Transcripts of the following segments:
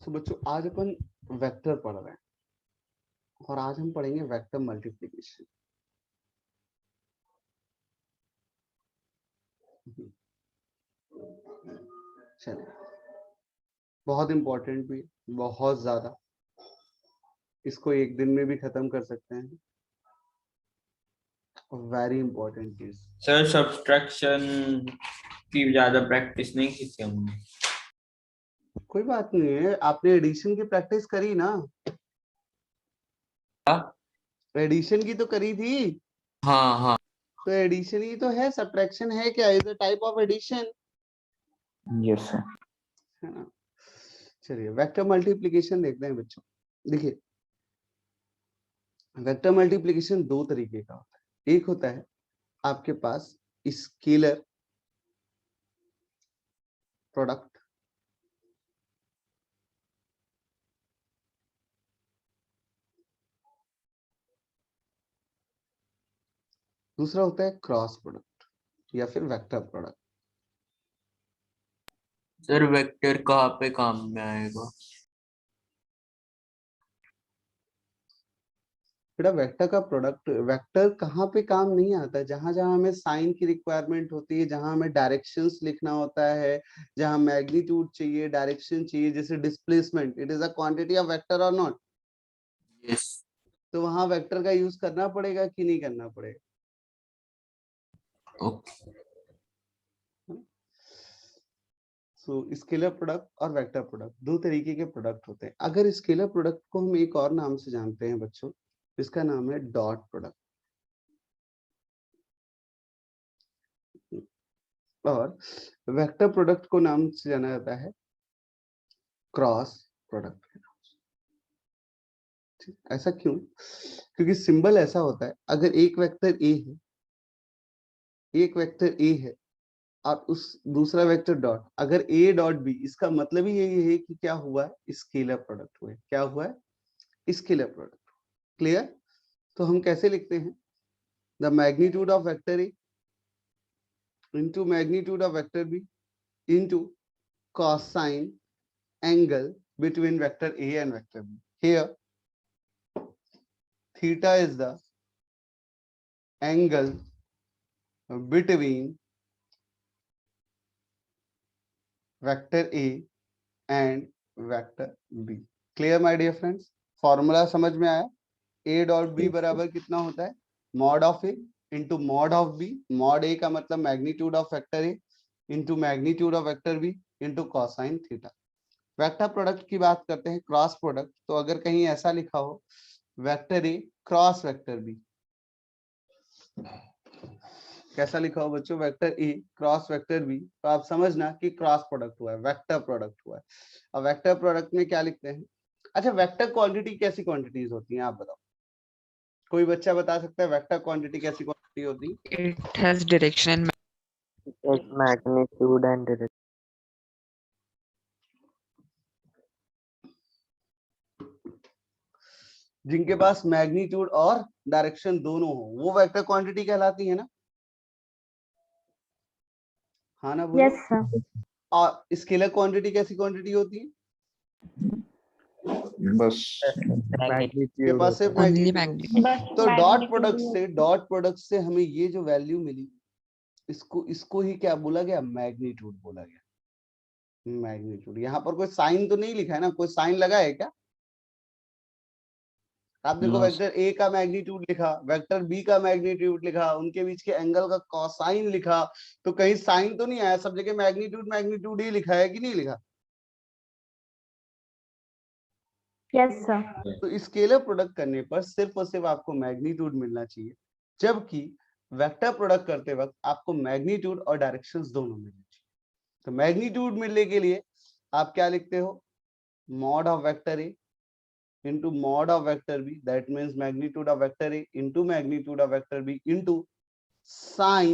तो बच्चों आज अपन वेक्टर पढ़ रहे हैं और आज हम पढ़ेंगे वेक्टर मल्टीप्लिकेशन। चलिए, बहुत इंपॉर्टेंट भी, बहुत ज्यादा। इसको एक दिन में भी खत्म कर सकते हैं। वेरी इंपॉर्टेंट चीज। सर सब्ट्रैक्शन की ज्यादा प्रैक्टिस नहीं की थी हमने। कोई बात नहीं है, आपने एडिशन की प्रैक्टिस करी ना? एडिशन की तो करी थी। हाँ हाँ तो एडिशन ही तो है, सब्ट्रैक्शन है क्या? Is a type of addition, yes sir. है ना? चलिए वेक्टर मल्टीप्लिकेशन देखते हैं बच्चों। देखिए, वेक्टर मल्टीप्लिकेशन दो तरीके का होता है। एक होता है आपके पास स्केलर प्रोडक्ट, दूसरा होता है क्रॉस प्रोडक्ट या फिर वेक्टर प्रोडक्ट। सर वेक्टर कहाँ पे काम में आएगा? बेटा वेक्टर का प्रोडक्ट, वेक्टर कहाँ पे काम नहीं आता? जहां जहां हमें साइन की रिक्वायरमेंट होती है, जहां हमें डायरेक्शंस लिखना होता है, जहां मैग्नीट्यूड चाहिए, डायरेक्शन चाहिए, जैसे displacement, it is a quantity of vector और नॉट? यस। तो वहां वेक्टर का यूज करना पड़ेगा कि नहीं करना पड़ेगा? ओके। सो स्केलर प्रोडक्ट और वेक्टर प्रोडक्ट दो तरीके के प्रोडक्ट होते हैं। अगर स्केलर प्रोडक्ट को हम एक और नाम से जानते हैं बच्चों, इसका नाम है डॉट प्रोडक्ट, और वेक्टर प्रोडक्ट को नाम से जाना जाता है क्रॉस प्रोडक्ट। ऐसा क्यों? क्योंकि सिंबल ऐसा होता है, अगर एक वेक्टर ए है, एक वेक्टर ए है और उस दूसरा वेक्टर डॉट, अगर ए डॉट बी, इसका मतलब ही यही है कि क्या हुआ है? स्केलर प्रोडक्ट हुआ है। क्या हुआ है? Scalar product. क्लियर? तो हम कैसे लिखते हैं? The magnitude of vector A into magnitude of vector b into cosine angle between vector a and vector b. Here theta is the angle between vector a and vector b. Clear my dear friends? Formula समझ में आया? a dot b बराबर कितना होता है? Mod of a into mod of b। Mod a का मतलब magnitude of vector a into magnitude of vector b into cosine theta. Vector product की बात करते हैं, क्रॉस प्रोडक्ट। तो अगर कहीं ऐसा लिखा हो वेक्टर ए क्रॉस वेक्टर बी, कैसा लिखा हो बच्चों? वेक्टर ए क्रॉस वेक्टर बी, तो आप समझना कि क्रॉस प्रोडक्ट हुआ है, वेक्टर प्रोडक्ट हुआ है। अब वेक्टर प्रोडक्ट में क्या लिखते हैं? अच्छा, वेक्टर क्वांटिटी कैसी क्वांटिटीज होती हैं, आप बताओ। कोई बच्चा बता सकता है वेक्टर क्वांटिटी कैसी क्वांटिटी होती है? It has direction and Yes, magnitude and direction. जिनके पास मैग्नीट्यूड और डायरेक्शन दोनों हो वो वेक्टर क्वांटिटी कहलाती है ना? हाँ ना, बोलो। Yes sir. और स्केलर क्वांटिटी कैसी क्वांटिटी होती है? बस के magnitude पास होता सिर्फ है। only मैग्नीट्यूड होती है। magnitude. बस तो magnitude डॉट प्रोडक्ट से हमें ये जो वैल्यू मिली, इसको इसको ही क्या बोला गया? मैग्नीट्यूड बोला गया। मैग्नीट्यूड। यहाँ पर कोई साइन तो नहीं लिखा है ना? कोई साइन लगा है क्या? आप देखो, No, वेक्टर ए का मैग्नीट्यूड लिखा, वेक्टर बी का मैग्नीट्यूड लिखा, उनके बीच के एंगल का कॉसाइन लिखा, तो कहीं साइन तो नहीं आया? सब जगह मैग्नीट्यूड मैग्नीट्यूड ही लिखा है कि नहीं लिखा? Yes sir. तो स्केलर प्रोडक्ट करने पर सिर्फ और सिर्फ आपको मैग्नीट्यूड मिलना चाहिए, जबकि वेक्टर प्रोडक्ट करते वक्त आपको मैग्नीट्यूड और डायरेक्शंस दोनों मिलने चाहिए। तो मैग्नीट्यूड मिलने के लिए आप क्या लिखते हो? Mod of vector A into mod of vector b, that means magnitude of vector a into magnitude of vector b into sin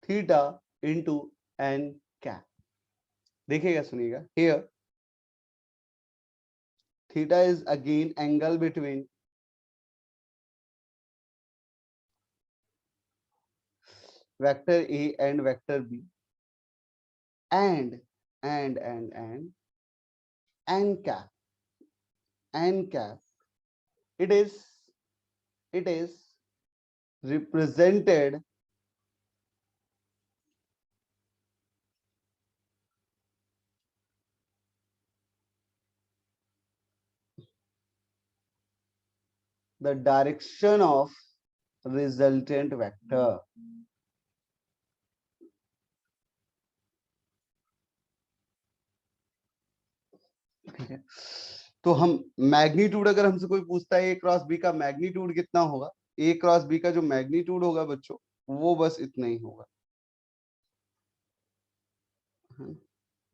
theta into n cap. देखिएगा, सुनिएगा। here theta is again angle between vector a and vector b and n cap, it is represented the direction of resultant vector. ठीक है, तो हम magnitude, अगर हमसे कोई पूछता है ए क्रॉस बी का मैग्नीट्यूड कितना होगा, ए क्रॉस बी का जो मैग्नीट्यूड होगा बच्चों, वो बस इतना ही होगा.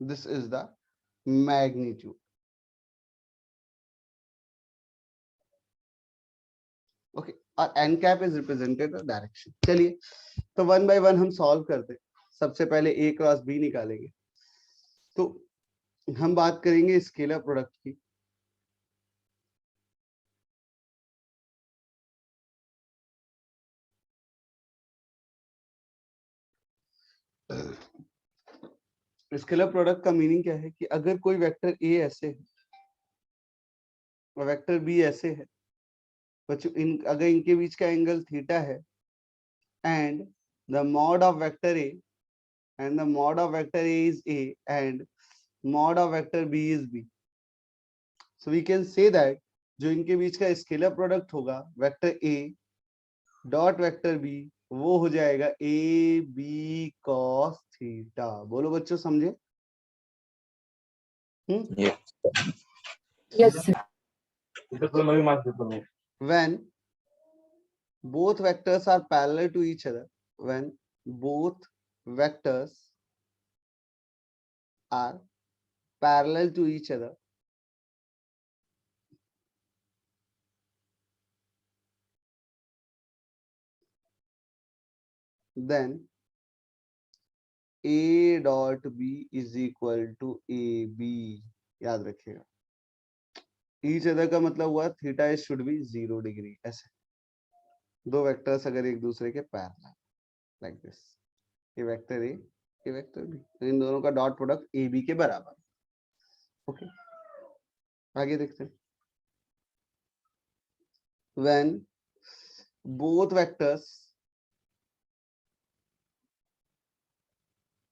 This is the magnitude. Okay, और n cap is represented the direction. चलिए, तो वन बाय वन हम सॉल्व करते हैं. सबसे पहले ए क्रॉस बी निकालेंगे. तो हम बात करेंगे स्केलर प्रोडक्ट की. स्केलर प्रोडक्ट का मीनिंग क्या है कि अगर कोई वेक्टर ए ऐसे है और वेक्टर बी ऐसे है बच्चों, अगर इनके बीच का एंगल थीटा है and the mod of vector A and the mod of vector A is A and mod of vector B is B. So we can say that जो इनके बीच का स्केलर प्रोडक्ट होगा vector A dot vector B, वो हो जाएगा A B cos theta. बोलो बच्चों, समझे? Yes, sir. When both vectors are parallel to each other, when both vectors are parallel to each other, then A dot B is equal to AB. याद रखिएगा. Each other का मतलब हुआ theta is should be 0 degree. ऐसे दो vectors अगर एक दूसरे के पैरेलल लाइक दिस, ये वेक्टर ए, ये वेक्टर बी, तो इन दोनों का डॉट प्रोडक्ट ए बी के बराबर. ओके, आगे देखते हैं. When both vectors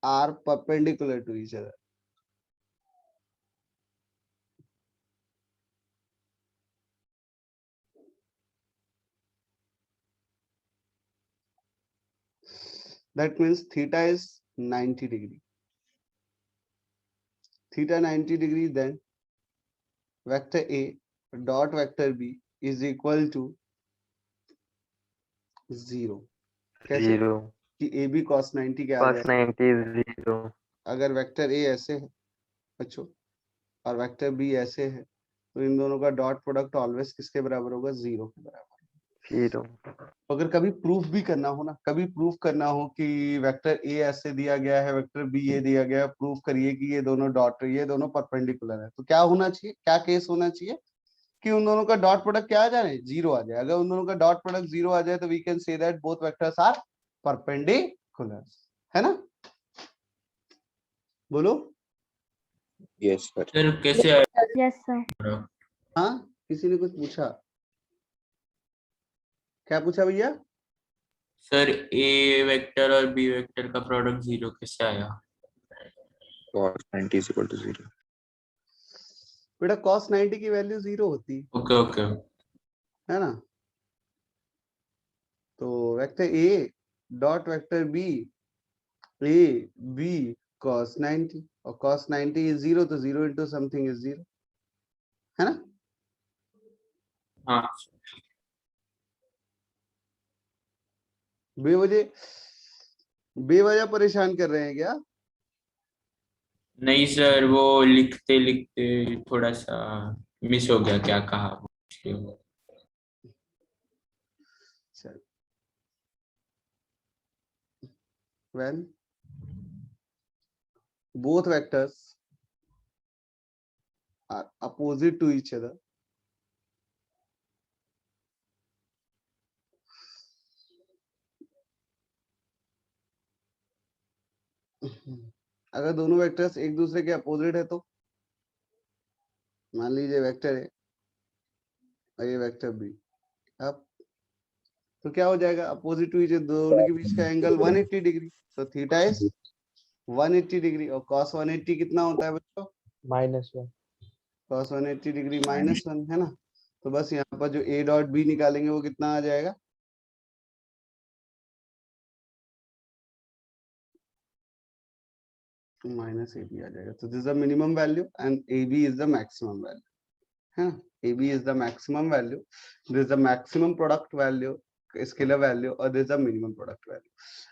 are perpendicular to each other, that means theta is 90 degree. Theta 90 degree, then vector A dot vector B is equal to 0. कैसे? 0. कि ए बी cos 90 के आ Cos गया. 90 is 0. अगर वेक्टर ए ऐसे है बच्चों और वेक्टर बी ऐसे है, तो इन दोनों का डॉट प्रोडक्ट ऑलवेज किसके बराबर होगा? 0 के बराबर. 0. अगर कभी प्रूफ भी करना हो ना, कभी प्रूफ करना हो कि वेक्टर ए ऐसे दिया गया है, वेक्टर बी ये दिया गया है, प्रूफ करिए कि ये दोनों डॉट, ये दोनों परपेंडिकुलर है, तो क्या होना चाहिए, क्या केस होना चाहिए कि उन दोनों का डॉट प्रोडक्ट क्या आ जाए? 0 आ जाए. अगर उन दोनों का डॉट प्रोडक्ट 0 आ जाए तो we can say that both vectors are perpendicular. है ना? बोलो. Yes, sir. सर कैसे आया? Yes, sir. हाँ, किसी ने कुछ पूछा? क्या पूछा भैया? सर ए वेक्टर और बी वेक्टर का प्रोडक्ट 0 कैसे आया? Cos 90 is equal to 0. बेटा cos 90 की वैल्यू 0 होती ओके ओके. है ना? तो vector A dot vector b, a b cos 90, और cos 90 is 0, तो 0 into something is 0. है ना? हाँ बेवजह परेशान कर रहे हैं क्या? नहीं सर, वो लिखते लिखते थोड़ा सा मिस हो गया क्या कहा. चल, when both vectors are opposite to each other, अगर दोनों वेक्टर्स एक दूसरे के अपोजिट है तो मान लीजिए वेक्टर है और ये वेक्टर बी। अब तो क्या हो जाएगा, अपोजिट टू दोनों के बीच का एंगल 180 डिग्री, तो थीटा इज 180 डिग्री। और cos 180 कितना होता है बच्चों, -1 cos 180 डिग्री -1 है ना। तो बस यहाँ पर जो a डॉट बी निकालेंगे वो कितना आ जाएगा, -AB आ जाएगा। तो this is the minimum value and AB is the maximum value, है ना। AB is the maximum value, this is the maximum product value, scalar value, और this is the minimum product value.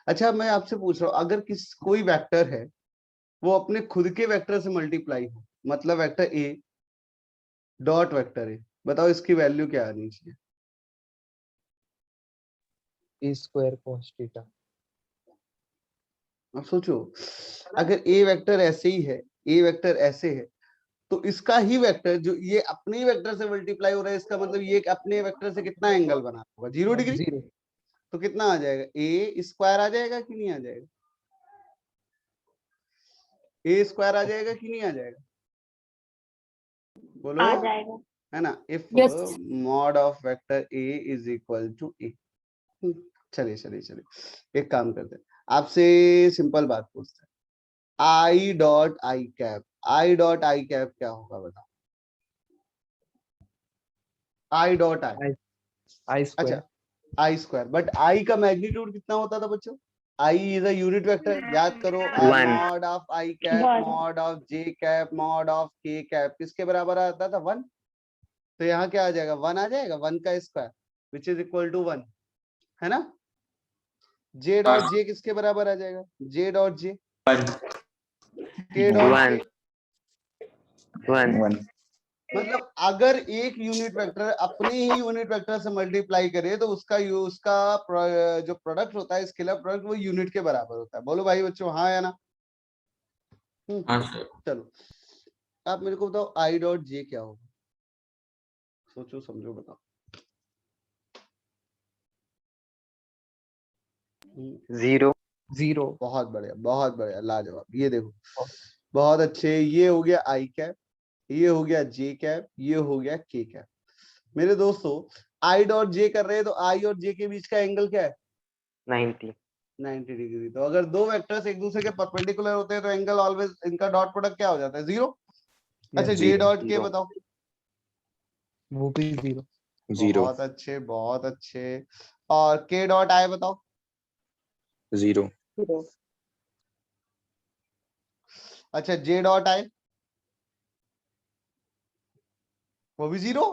अच्छा मैं आपसे पूछ रहा हूँ, अगर कोई वेक्टर है वो अपने खुद के वेक्टर से मल्टीप्लाई हो, मतलब वेक्टर ए डॉट वेक्टर ए, बताओ इसकी वैल्यू क्या आनी चाहिए। E² cos theta. अब सोचो, अगर ए वेक्टर ऐसे ही है, ए वेक्टर ऐसे है, तो इसका ही वेक्टर जो ये अपने ही वेक्टर से मल्टीप्लाई हो रहा है, इसका मतलब ये अपने वेक्टर से कितना एंगल बना होगा, 0 डिग्री। 0 तो कितना आ जाएगा, ए स्क्वायर आ जाएगा कि नहीं आ जाएगा, ए स्क्वायर आ जाएगा कि नहीं आ जाएगा, बोलो, आ जाएगा। है ना। If Yes. Mod of vector A is equal to A. चलिए चलिए चलिए, एक काम करते हैं, आपसे सिंपल बात पूछते हैं, I dot I cap, I dot I cap क्या होगा बताओ, आई डॉट आई। I² अच्छा आई स्क्वायर, बट आई का मैग्नीट्यूड कितना होता था बच्चों, I is a unit vector, याद करो, One. Mod of i cap, One. Mod of j cap, mod of k cap किसके बराबर आता था, 1। तो यहाँ क्या आ जाएगा, 1 आ जाएगा, 1 का square which is equal to 1, है ना। जे डॉट जे किसके बराबर आ जाएगा, जे डॉट जे, के डॉट One. जे। One. मतलब अगर एक यूनिट वेक्टर अपने ही यूनिट वेक्टर से मल्टीप्लाई करे तो उसका जो प्रोडक्ट होता है, स्केलर प्रोडक्ट, वो यूनिट के बराबर होता है। बोलो भाई बच्चों, हाँ या ना। हाँ सर। चलो आप मेरे को बताओ आई डॉट जे क्या होगा, सोचो समझो बताओ। 0. 0 बहुत बढ़िया लाजवाब, ये देखो बहुत अच्छे, ये हो गया आई कैप, ये हो गया जे कैप, ये हो गया के कैप। मेरे दोस्तों आई डॉट जे कर रहे हैं तो आई और जे के बीच का एंगल क्या है, 90. 90 डिग्री। तो अगर दो वेक्टर्स एक दूसरे के परपेंडिकुलर होते हैं तो एंगल ऑलवेज, इनका डॉट प्रोडक्ट क्या हो जाता है, 0। अच्छा जे Zero. डॉट के बताओ, वो भी 0 0. बहुत अच्छे। और के डॉट आई बताओ, 0. अच्छा जे डॉट आई वो भी 0।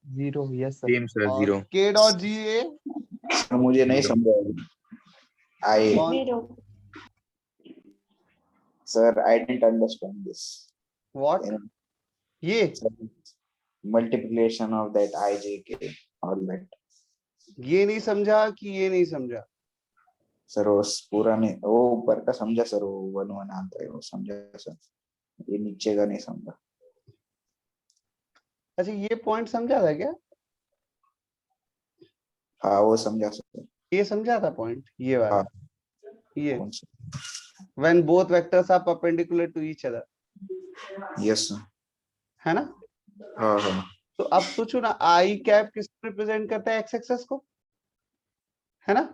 0 यस सर। Same sir. और 0. के डॉट जी ए मुझे नहीं Zero. समझा आई Zero. Sir I didn't understand this what, ये मल्टीप्लिकेशन ऑफ दैट आई जे के ऑल दैट ये नहीं समझा कि ये नहीं समझा, सर वो पूरा नहीं, वो ऊपर का समझा सर, वो 1 1 आता है वो समझा सर, ये नीचे का नहीं समझा। अच्छा ये पॉइंट समझा था क्या, हाँ वो समझा सर। ये समझा था पॉइंट, ये वाला, हाँ ये कौन सा, when both vectors are perpendicular to each other, yes sir. है ना। हाँ हाँ तो अब सोचो ना, आई कैप किस रिप्रेजेंट करता है, एक्स एक्सेस को, है ना।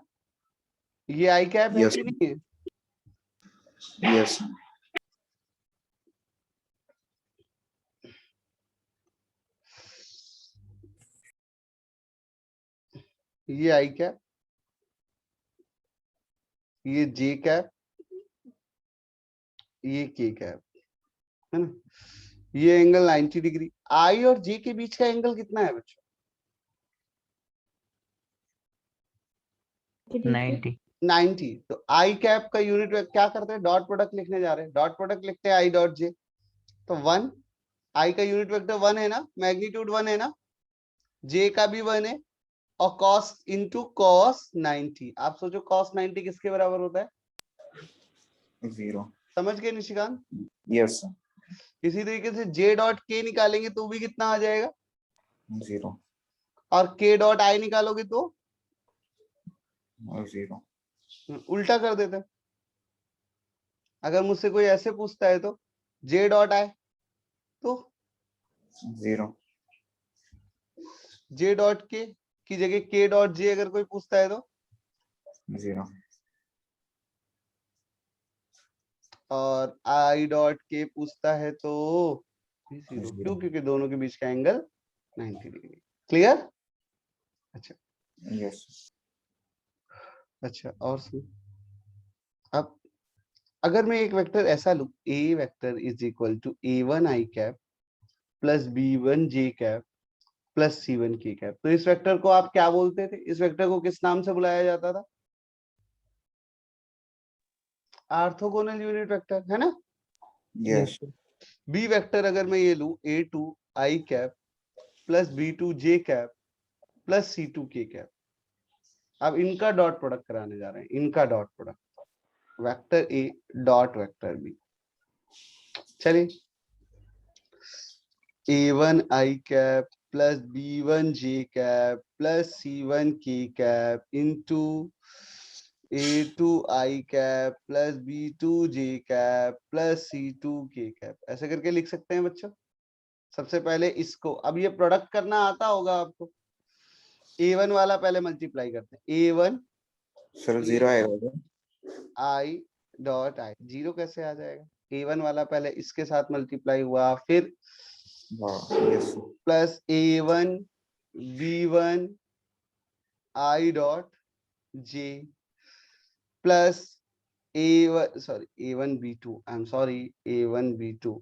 ये आई कैप है Yes. कि नहीं है, यस ये आई कैप, ये जे कैप, ये के कैप, है ना। ये एंगल 90 डिग्री, आई और जे के बीच का एंगल कितना है बच्चों, 90 90। तो आई कैप का यूनिट क्या करते हैं, डॉट प्रोडक्ट लिखने जा रहे हैं, डॉट प्रोडक्ट लिखते हैं आई डॉट जे, तो 1, आई का यूनिट वेक्टर 1 है ना, मैग्नीट्यूड 1 है ना, जे का भी 1 है, और cos इंटू cos 90। आप सोचो cos 90 किसके बराबर होता है, 0 समझ गए निशिकांत। Yes sir. इसी तरीके से j डॉट k निकालेंगे तो भी कितना आ जाएगा, 0 और k डॉट i निकालोगे तो 0 उल्टा कर देते हैं। अगर मुझसे कोई ऐसे पूछता है तो j डॉट i तो 0 जे डॉट के की जगह के डॉट जे अगर कोई पूछता है तो 0 और आई डॉट के पूछता है तो भी 0 क्यों? क्योंकि दोनों के बीच का एंगल 90 डिग्री। क्लियर? अच्छा यस अच्छा और सुन, अब अगर मैं एक वेक्टर ऐसा लूं, A vector is equal to a1 i cap plus b1 j cap plus c1 k cap, तो इस वेक्टर को आप क्या बोलते थे? इस वेक्टर को किस नाम से बुलाया जाता था? ऑर्थोगोनल यूनिट वेक्टर, है ना? यस बी वेक्टर अगर मैं ये लूं a2 i cap plus b2 j cap plus c2 k cap, अब इनका डॉट प्रोडक्ट कराने जा रहे हैं, इनका डॉट प्रोडक्ट, वेक्टर ए डॉट वेक्टर बी। चलिए a1 i cap plus b1 j cap plus c1 k cap into a2 i cap plus b2 j cap plus c2 k cap, ऐसे करके लिख सकते हैं बच्चों। सबसे पहले इसको, अब ये प्रोडक्ट करना आता होगा आपको, a1 वाला पहले मल्टीप्लाई करते हैं, a1 सर 0 आएगा क्या? i डॉट i, जीरो कैसे आ जाएगा? a1 वाला पहले इसके साथ मल्टीप्लाई हुआ, फिर हाँ yes plus a1 b1 i dot j plus a1 sorry a1 b2 I am sorry a1 b2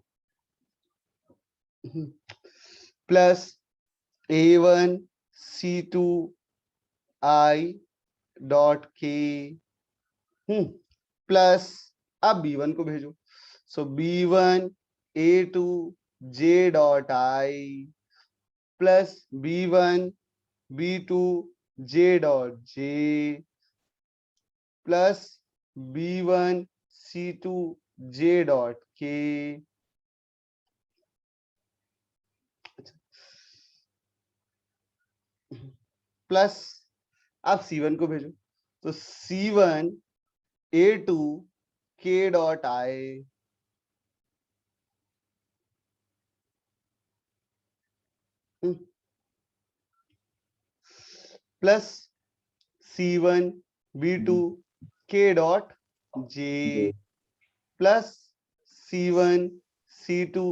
plus a1 c2 i dot k plus अब b1 को भेजो, सो b1 a2 j dot i plus b1 b2 j dot j plus b1 c2 j dot k plus अब c1 को भेजो, तो c1 a2 k dot i plus c1 b2 k dot j plus c1 c2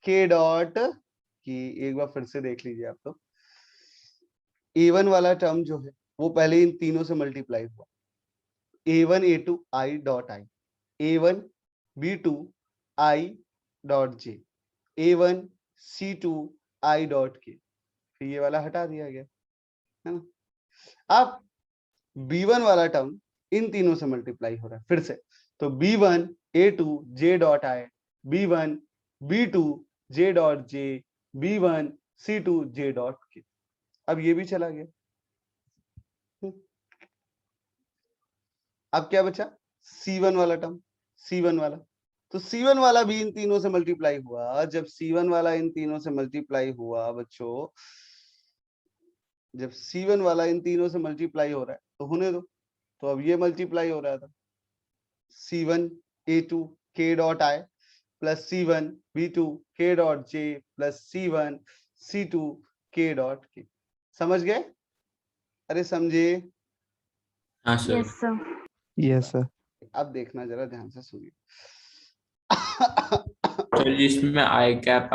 k dot k। एक बार फिर से देख लीजिए आप, तो a1 वाला टर्म जो है वो पहले इन तीनों से मल्टीप्लाई हुआ, a1 a2 i dot i, a1 b2 i dot j, a1 c2 i dot k, फिर ये वाला हटा दिया गया, है ना? अब b1 वाला टर्म इन तीनों से मल्टीप्लाई हो रहा है फिर से, तो b1 a2 j dot i, b1 b2 j dot j, b1 c2 j dot k, अब ये भी चला गया। अब क्या बचा? c1 वाला टर्म, c1 वाला, तो c1 वाला भी इन तीनों से मल्टीप्लाई हुआ। जब c1 वाला इन तीनों से मल्टीप्लाई हुआ बच्चों, जब c1 वाला इन तीनों से मल्टीप्लाई हो रहा है तो होने दो, तो अब ये मल्टीप्लाई हो रहा था, c1 a2 k dot i plus c1 b2 k dot j plus c1 c2 k dot k। समझ गए? अरे समझे? हाँ sir. Yes sir. Yes sir. अब देखना जरा ध्यान से सुनिए। सर जिसमें आई कैप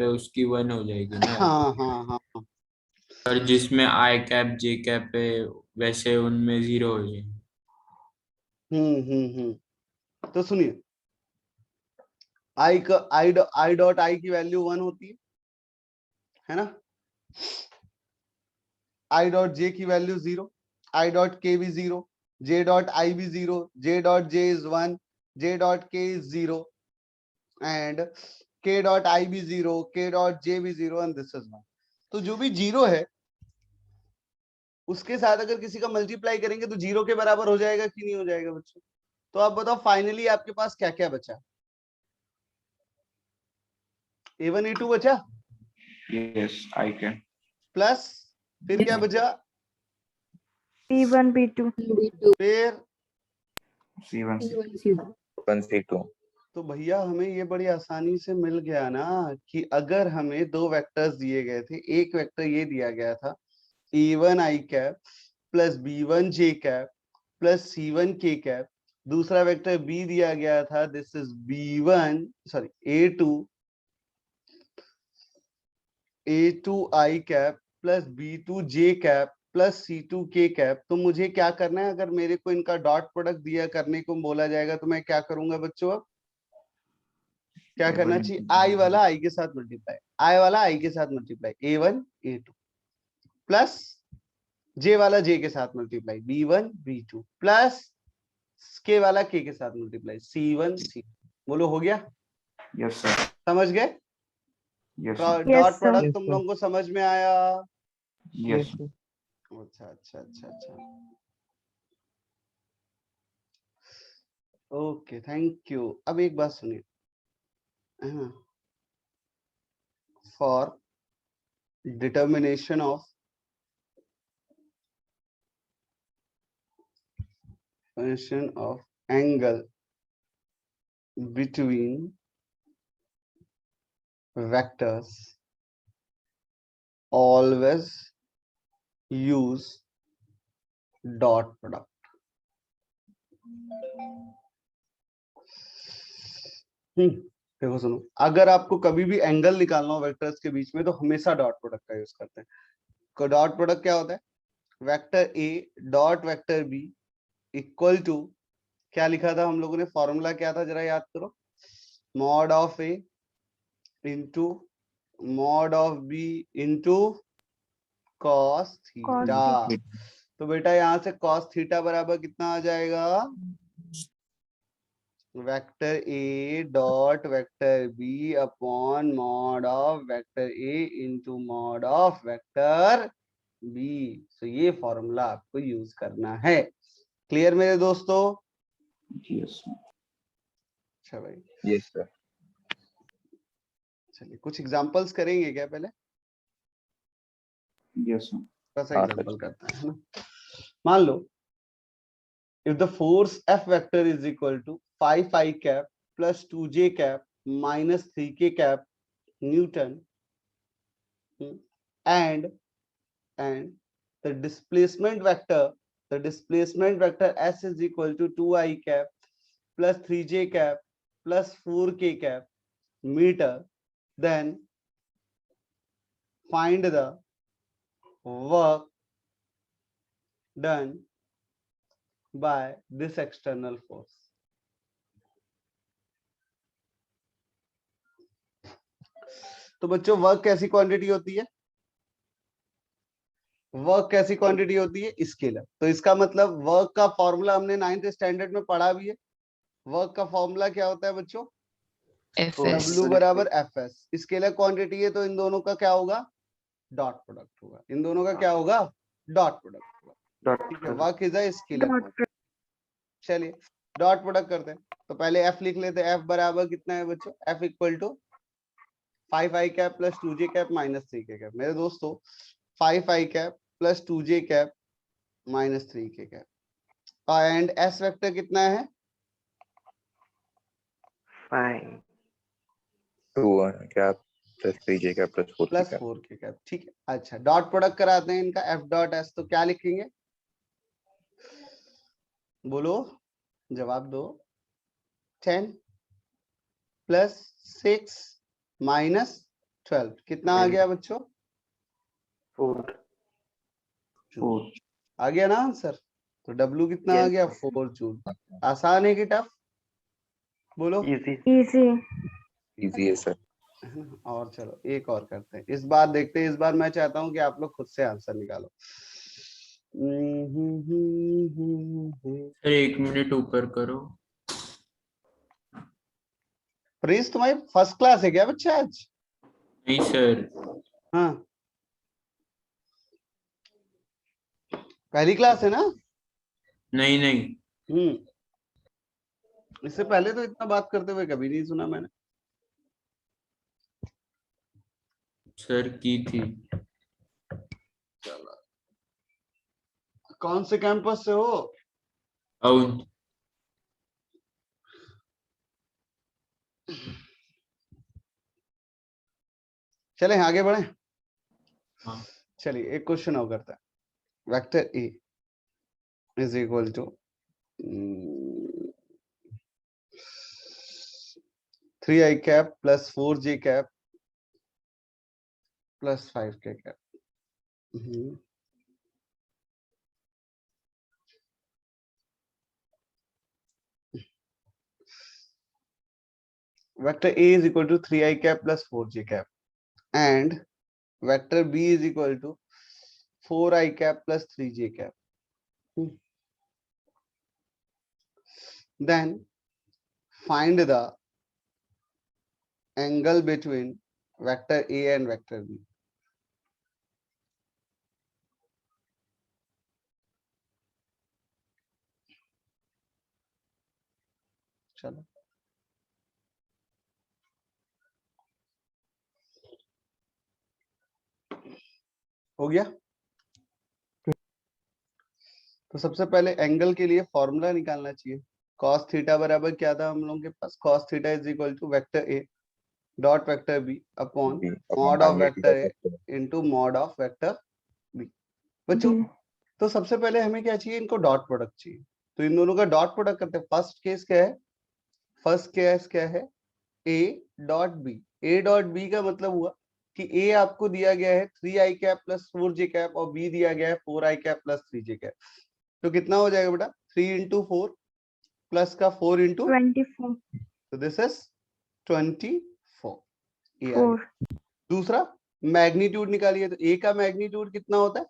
है उसकी 1 हो जाएगी ना? हाँ हाँ हाँ हाँ, और जिसमें आई कैप जे कैप है वैसे उनमें 0 हो जाएगी। तो सुनिए, आई डॉट आई की वैल्यू 1 होती है ना? आई डॉट जे की वैल्यू 0, आई डॉट के भी 0, जे डॉट आई भी 0, J dot J is 1, J dot के इज 0 एंड के डॉट आई भी 0, के डॉट जे भी 0 एंड दिस इज 1। तो जो भी 0 है उसके साथ अगर किसी का मल्टीप्लाई करेंगे तो 0 के बराबर हो जाएगा कि नहीं हो जाएगा बच्चों? तो आप बताओ फाइनली आपके पास क्या क्या बचा? a1 a2 बचा यस आई कैन प्लस फिर क्या बचा? P1 P2 फिर C1 1 C2 तो भैया हमें ये बड़ी आसानी से मिल गया ना कि अगर हमें दो वेक्टर्स दिए गए थे, एक वेक्टर ये दिया गया था a1 i cap plus b1 j cap plus c1 k cap, दूसरा वेक्टर b दिया गया था this is b1 sorry a2 i cap plus b2 j cap plus c2 k cap. तो मुझे क्या करना है, अगर मेरे को इनका डॉट प्रोडक्ट दिया करने को बोला जाएगा तो मैं क्या करूंगा बच्चों? अब क्या करना चाहिए? आई वाला आई के साथ मल्टीप्लाई, आई वाला आई के साथ मल्टीप्लाई, a1 a2 प्लस जे वाला जे के साथ मल्टीप्लाई, b1 b2 प्लस के वाला के साथ मल्टीप्लाई, c1 c। बोलो हो गया? यस सर, समझ गए? Yes dot Yes, sir. Product Yes, तुम sir. लोगों को समझ में आया? Yes Yes, sir. अच्छा अच्छा अच्छा अच्छा, ओके थैंक यू। अब एक बात सुनिए, for determination of function of angle between vectors, always use dot product। देखो सुनो, अगर आपको कभी भी एंगल निकालना हो वेक्टर्स के बीच में तो हमेशा डॉट प्रोडक्ट का यूज करते हैं। डॉट प्रोडक्ट क्या होता है? Vector A dot vector b equal to, क्या लिखा था हम लोगों ने? फॉर्मूला क्या था जरा याद करो, mod of a into mod of b into cos theta. तो बेटा यहाँ से कॉस थीटा बराबर कितना आ जाएगा? Vector A dot vector b upon mod of vector a into mod of vector B. तो ये फॉर्मूला आपको यूज करना है। क्लियर मेरे दोस्तों? यस अच्छा भाई, यस सर। चलिए कुछ एग्जांपल्स करेंगे क्या पहले? यस थोड़ा सा हाँ, एग्जांपल करते हैं, है ना? मान लो if the force F vector is equal to 5 I cap plus 2j cap minus 3k cap Newton, and the displacement vector S is equal to 2 I cap plus 3j cap plus 4k cap meter, then find the work done by this external force। तो बच्चों work कैसी quantity होती है? Work कैसी quantity होती है? Scalar. तो इसका मतलब वर्क का फॉर्मूला हमने 9th स्टैंडर्ड में पढ़ा भी है। वर्क का फॉर्मूला क्या होता है बच्चों? W बराबर एफ एस। स्केलर क्वांटिटी है तो इन दोनों का क्या होगा? डॉट प्रोडक्ट होगा। इन दोनों का क्या होगा? डॉट प्रोडक्ट होगा। ठीक है, वर्क इज अ स्केलर। चलिए डॉट प्रोडक्ट करते हैं। तो पहले एफ लिख लेते हैं। एफ बराबर कितना है बच्चों? F equal to 5 I cap plus 2j cap minus 3k cap. मेरे दोस्तों 5 I cap plus 2j cap minus 3k cap, and s vector कितना है? 5 2 cap plus 3j cap plus 4k plus cap. 4k cap. ठीक है, अच्छा dot product कराते हैं इनका। एफ डॉट एस तो क्या लिखेंगे? बोलो, जवाब दो। 10 प्लस 6 माइनस 12 कितना आ गया बच्चों? 4 आ गया ना आंसर? तो W कितना आ Yes. गया? 4 जूल। आसान है कि टफ? बोलो। Easy Easy. इजी है सर। है ना? और चलो एक और करते हैं। इस बार देखते हैं, इस बार मैं चाहता हूं कि आप लोग खुद से आंसर निकालो। सर 1 मिनट ऊपर करो। प्रिंस तुम्हारी फर्स्ट क्लास है क्या बच्चा आज? नहीं सर, हाँ पहली क्लास है ना? नहीं नहीं। इससे पहले तो इतना बात करते हुए कभी नहीं सुना मैंने। सर की थी। कौन से कैंपस से हो? औन चले आगे बढ़े। हाँ। चलिए एक क्वेश्चन और करता है। Vector A is equal to 3i cap plus 4j cap plus 5k cap. Vector A is equal to 3i cap plus 4j cap and vector B is equal to 4i cap plus 3j cap. Then find the angle between vector A and vector B. चलो हो गया। तो सबसे पहले angle के लिए formula निकालना चाहिए। cos थीटा बराबर क्या था हम लोगों के पास? cos theta is equal to vector A dot vector b upon mod of vector a into mod of vector b. बच्चों तो सबसे पहले हमें क्या चाहिए? इनको डॉट प्रोडक्ट चाहिए। तो इन दोनों का डॉट प्रोडक्ट करते हैं। फर्स्ट केस क्या है? फर्स्ट केस क्या है? a dot b. a dot b का मतलब हुआ कि a आपको दिया गया है 3i cap plus 4j cap और b दिया गया है 4i cap plus 3j cap. तो कितना हो जाएगा बेटा? 3 इंटू 4 प्लस का 4 इंटू 24 तो दिस इज 24 ये आ 4 गया। दूसरा मैग्नीट्यूड निकालिए। तो a का मैग्नीट्यूड कितना होता है?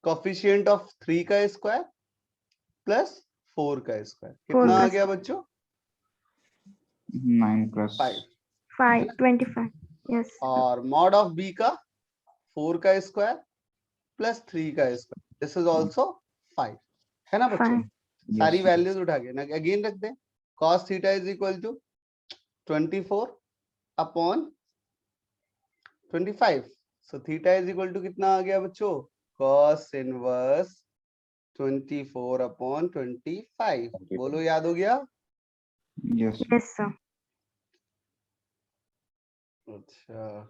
कोफिशिएंट ऑफ 3 का स्क्वायर प्लस 4 का स्क्वायर। कितना का आ गया बच्चों? 9 plus 5। 5 25 yes और मॉड ऑफ b का 4 का स्क्वायर प्लस 3 का स्क्वायर दिस इज आल्सो 5 है ना बच्चों? 5 सारी yes, वैल्यूज उठा के ना अगेन रख दें। cos theta is equal to 24 upon 25। So theta is equal to कितना आ गया बच्चों? cos inverse 24 upon 25। बोलो याद हो गया? yes. yes sir अच्छा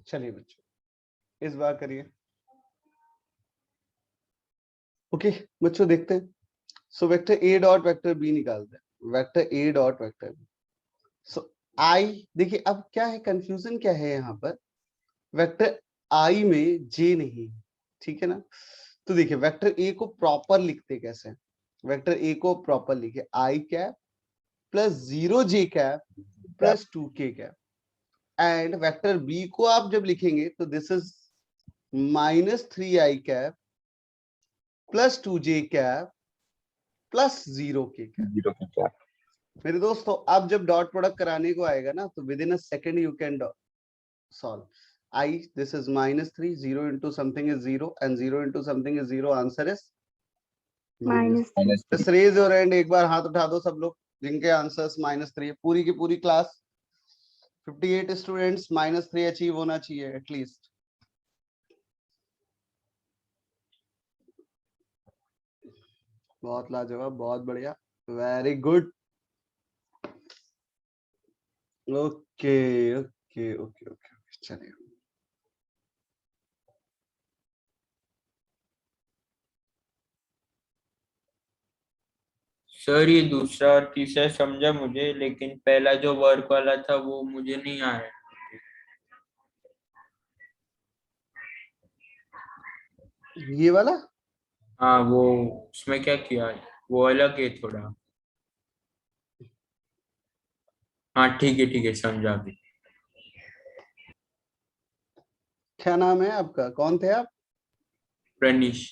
चलिए बच्चों इस बार करिए। ओके बच्चों देखते हैं। सो वेक्टर ए डॉट वेक्टर बी निकालते हैं। Vector A dot vector B. So I देखिए अब क्या है? कंफ्यूजन क्या है यहाँ पर? वेक्टर आई में जे नहीं है, ठीक है ना? तो देखिए वेक्टर ए को प्रॉपर लिखते कैसे? वेक्टर ए को प्रॉपर लिखे i cap plus 0j cap plus 2k cap and vector B को आप जब लिखेंगे तो this is minus 3i cap plus 2j cap plus 0k cap. 0 की क्या? मेरे दोस्तों अब जब डॉट प्रोडक्ट कराने को आएगा ना तो with in a second you can solve. I this is -3 0 into something is 0 and 0 into something is 0 answer is minus 3 just raise your hand एक बार हाथ उठा दो सब लोग जिनके आंसर्स -3 है। पूरी की पूरी क्लास 58 स्टूडेंट्स -3 अचीव होना चाहिए एटलीस्ट। बहुत लाजवाब बहुत बढ़िया very good. Okay okay okay okay चलिए सर ये दूसरा और तीसरा समझा मुझे, लेकिन पहला जो वर्क वाला था वो मुझे नहीं आया। ये वाला हाँ वो उसमें क्या किया है वो अलग है थोड़ा। हाँ ठीक है समझा भी। क्या नाम है आपका? कौन थे आप? प्रनिश।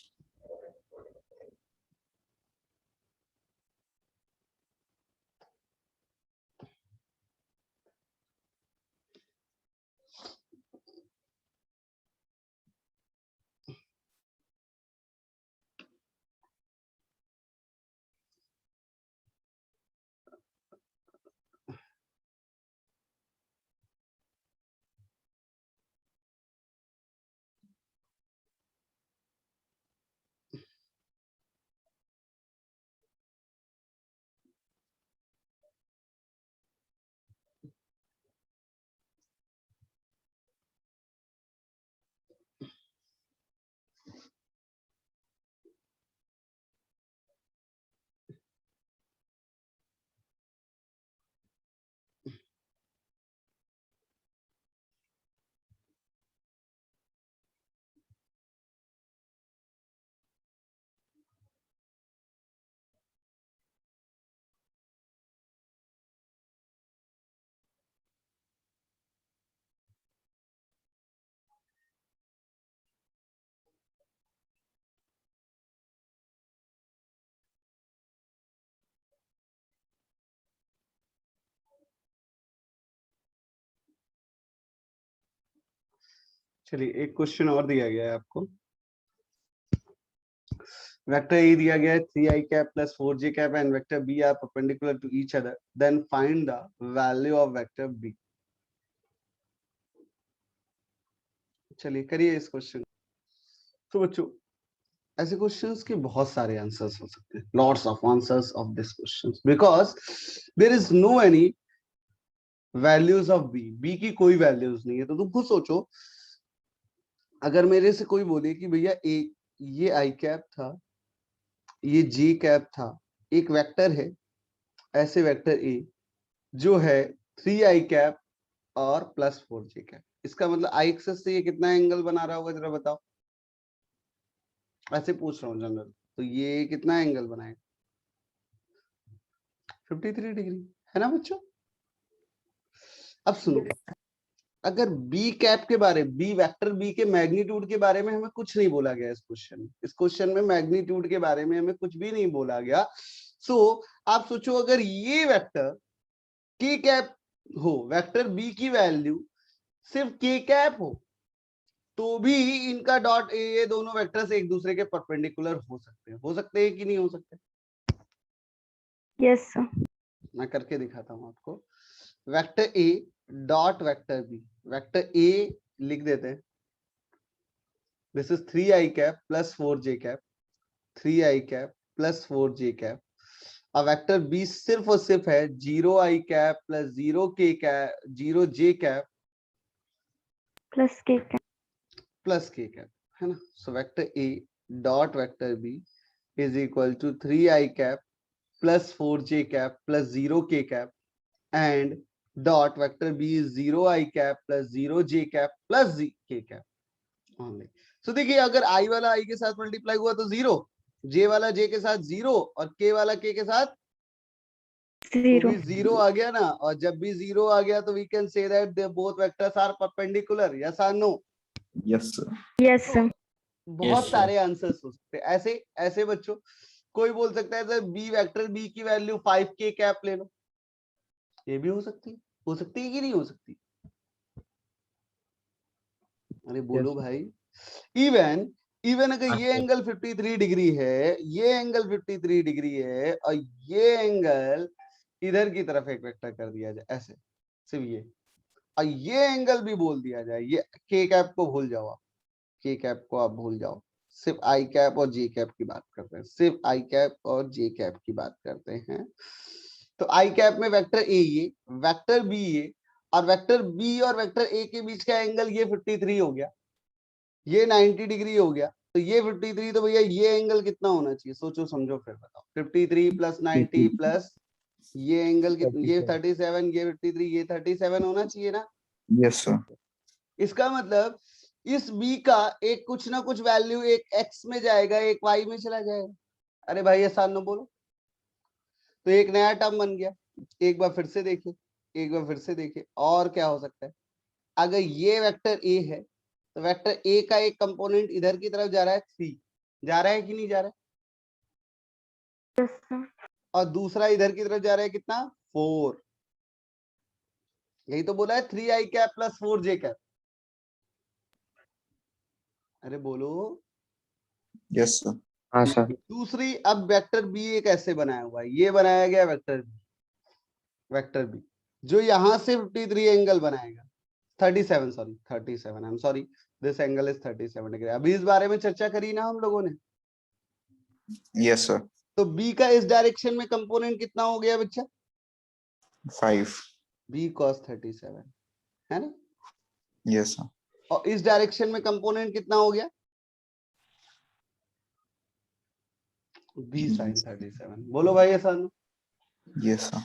चलिए एक क्वेश्चन और दिया गया है आपको। वेक्टर ए दिया गया है 3i cap plus 4j cap and vector b are perpendicular to each other, then find the value of vector b। चलिए करिए इस क्वेश्चन। तो बच्चों ऐसे क्वेश्चंस के बहुत सारे आंसर्स हो सकते हैं, lots of answers of this questions, because there is no any values of b. B की कोई वैल्यूज नहीं है। तो तुम खुद सोचो, अगर मेरे से कोई बोले कि भैया ये आई कैप था, ये जी कैप था, एक वेक्टर है ऐसे वेक्टर ए जो है 3i कैप और प्लस 4j कैप, इसका मतलब आई एक्सिस से ये कितना एंगल बना रहा होगा, जरा बताओ। ऐसे पूछ रहा हूँ जनरल। तो ये कितना एंगल बनाएगा? 53 डिग्री, है ना बच्चों। अब सुनो, अगर बी कैप के बारे में, बी वेक्टर बी के मैग्नीट्यूड के बारे में हमें कुछ नहीं बोला गया इस क्वेश्चन में। इस क्वेश्चन में मैग्नीट्यूड के बारे में हमें कुछ भी नहीं बोला गया। सो आप सोचो, अगर ये वेक्टर के कैप हो, वेक्टर बी की वैल्यू सिर्फ के कैप हो, तो भी इनका डॉट ये दोनों वेक्टर्स एक दूसरे के परपेंडिकुलर हो सकते हैं कि नहीं हो सकते? Yes sir. मैं करके दिखाता हूं आपको। Vector A dot vector b, vector a लिख देते हैं, this is 3i cap plus 4j cap, 3i cap plus 4j cap. अब वेक्टर बी सिर्फ और सिर्फ है 0i cap plus 0k cap, 0j cap plus k cap, plus k cap, है ना। So vector A dot vector B is equal to 3i cap plus 4j cap plus 0k cap and dot vector B is 0i cap plus 0j cap plus k cap only. So देखिए, अगर i वाला i के साथ multiply हुआ तो 0, j वाला j के साथ 0 और k वाला k के साथ जीरो। 0 आ गया ना। और जब भी 0 आ गया तो we can say that they both vectors are perpendicular, yes और no? Yes sir. Yes sir. बहुत Yes, sir. सारे आंसर्स हो सकते हैं ऐसे। ऐसे बच्चों कोई बोल सकता है सर बी वेक्टर बी की वैल्यू 5k कैप ले लो, ये भी हो सकती है कि नहीं हो सकती? अरे बोलो Yes. भाई। इवन अगर ये एंगल 53 डिग्री है, ये एंगल 53 डिग्री है, और ये एंगल इधर की तरफ एक वेक्टर कर दिया जाए ऐसे, सिर्फ ये, और ये एंगल भी बोल दिया जाए, ये के कैप को भूल जाओ आप, के कैप को आप भूल जाओ, सिर्फ आई कैप और जे कैप की बात करते हैं, सिर्फ आई कैप और जे कैप की बात करते हैं। तो आई कैप में वेक्टर ए ये, वेक्टर बी ये, और वेक्टर बी और वेक्टर ए के बीच का एंगल ये 53 हो गया, ये 90 डिग्री हो गया। तो ये 53, तो भैया ये एंगल कितना होना चाहिए? सोचो समझो फिर बताओ। 53 प्लस 90 प्लस ये एंगल कितना? ये 37, ये 53, ये 37 होना चाहिए ना। Yes sir. इसका मतलब इस b का एक कुछ ना कुछ वैल्यू एक x में जाएगा, एक y में चला जाएगा। अरे भाई आसान ना बोलो। तो एक नया टर्म बन गया। एक बार फिर से देखिए, और क्या हो सकता है? अगर ये वेक्टर a है तो वेक्टर a का एक कंपोनेंट इधर की तरफ जा रहा है 3, जा रहा है कि नहीं जा रहा है? Yes sir. और दूसरा इधर की तरफ जा रहा है कितना? 4। यही तो बोला है 3i cap plus 4j cap. अरे बोलो। Yes sir. हाँ सर। दूसरी, अब वेक्टर बी एक ऐसे बनाया हुआ है, ये बनाया गया वेक्टर बी जो यहां से 53 एंगल बनाएगा, 37 I am sorry, this angle is 37 degree. अभी इस बारे में चर्चा करी ना हम लोगों ने। Yes sir. तो बी का इस डायरेक्शन में कंपोनेंट कितना हो गया बच्चा? 5। बी cos 37, है ना। Yes sir. और इस डायरेक्शन में कंपोनेंट कितना हो गया? B sin 37। बोलो भाई आसान। Yes sir.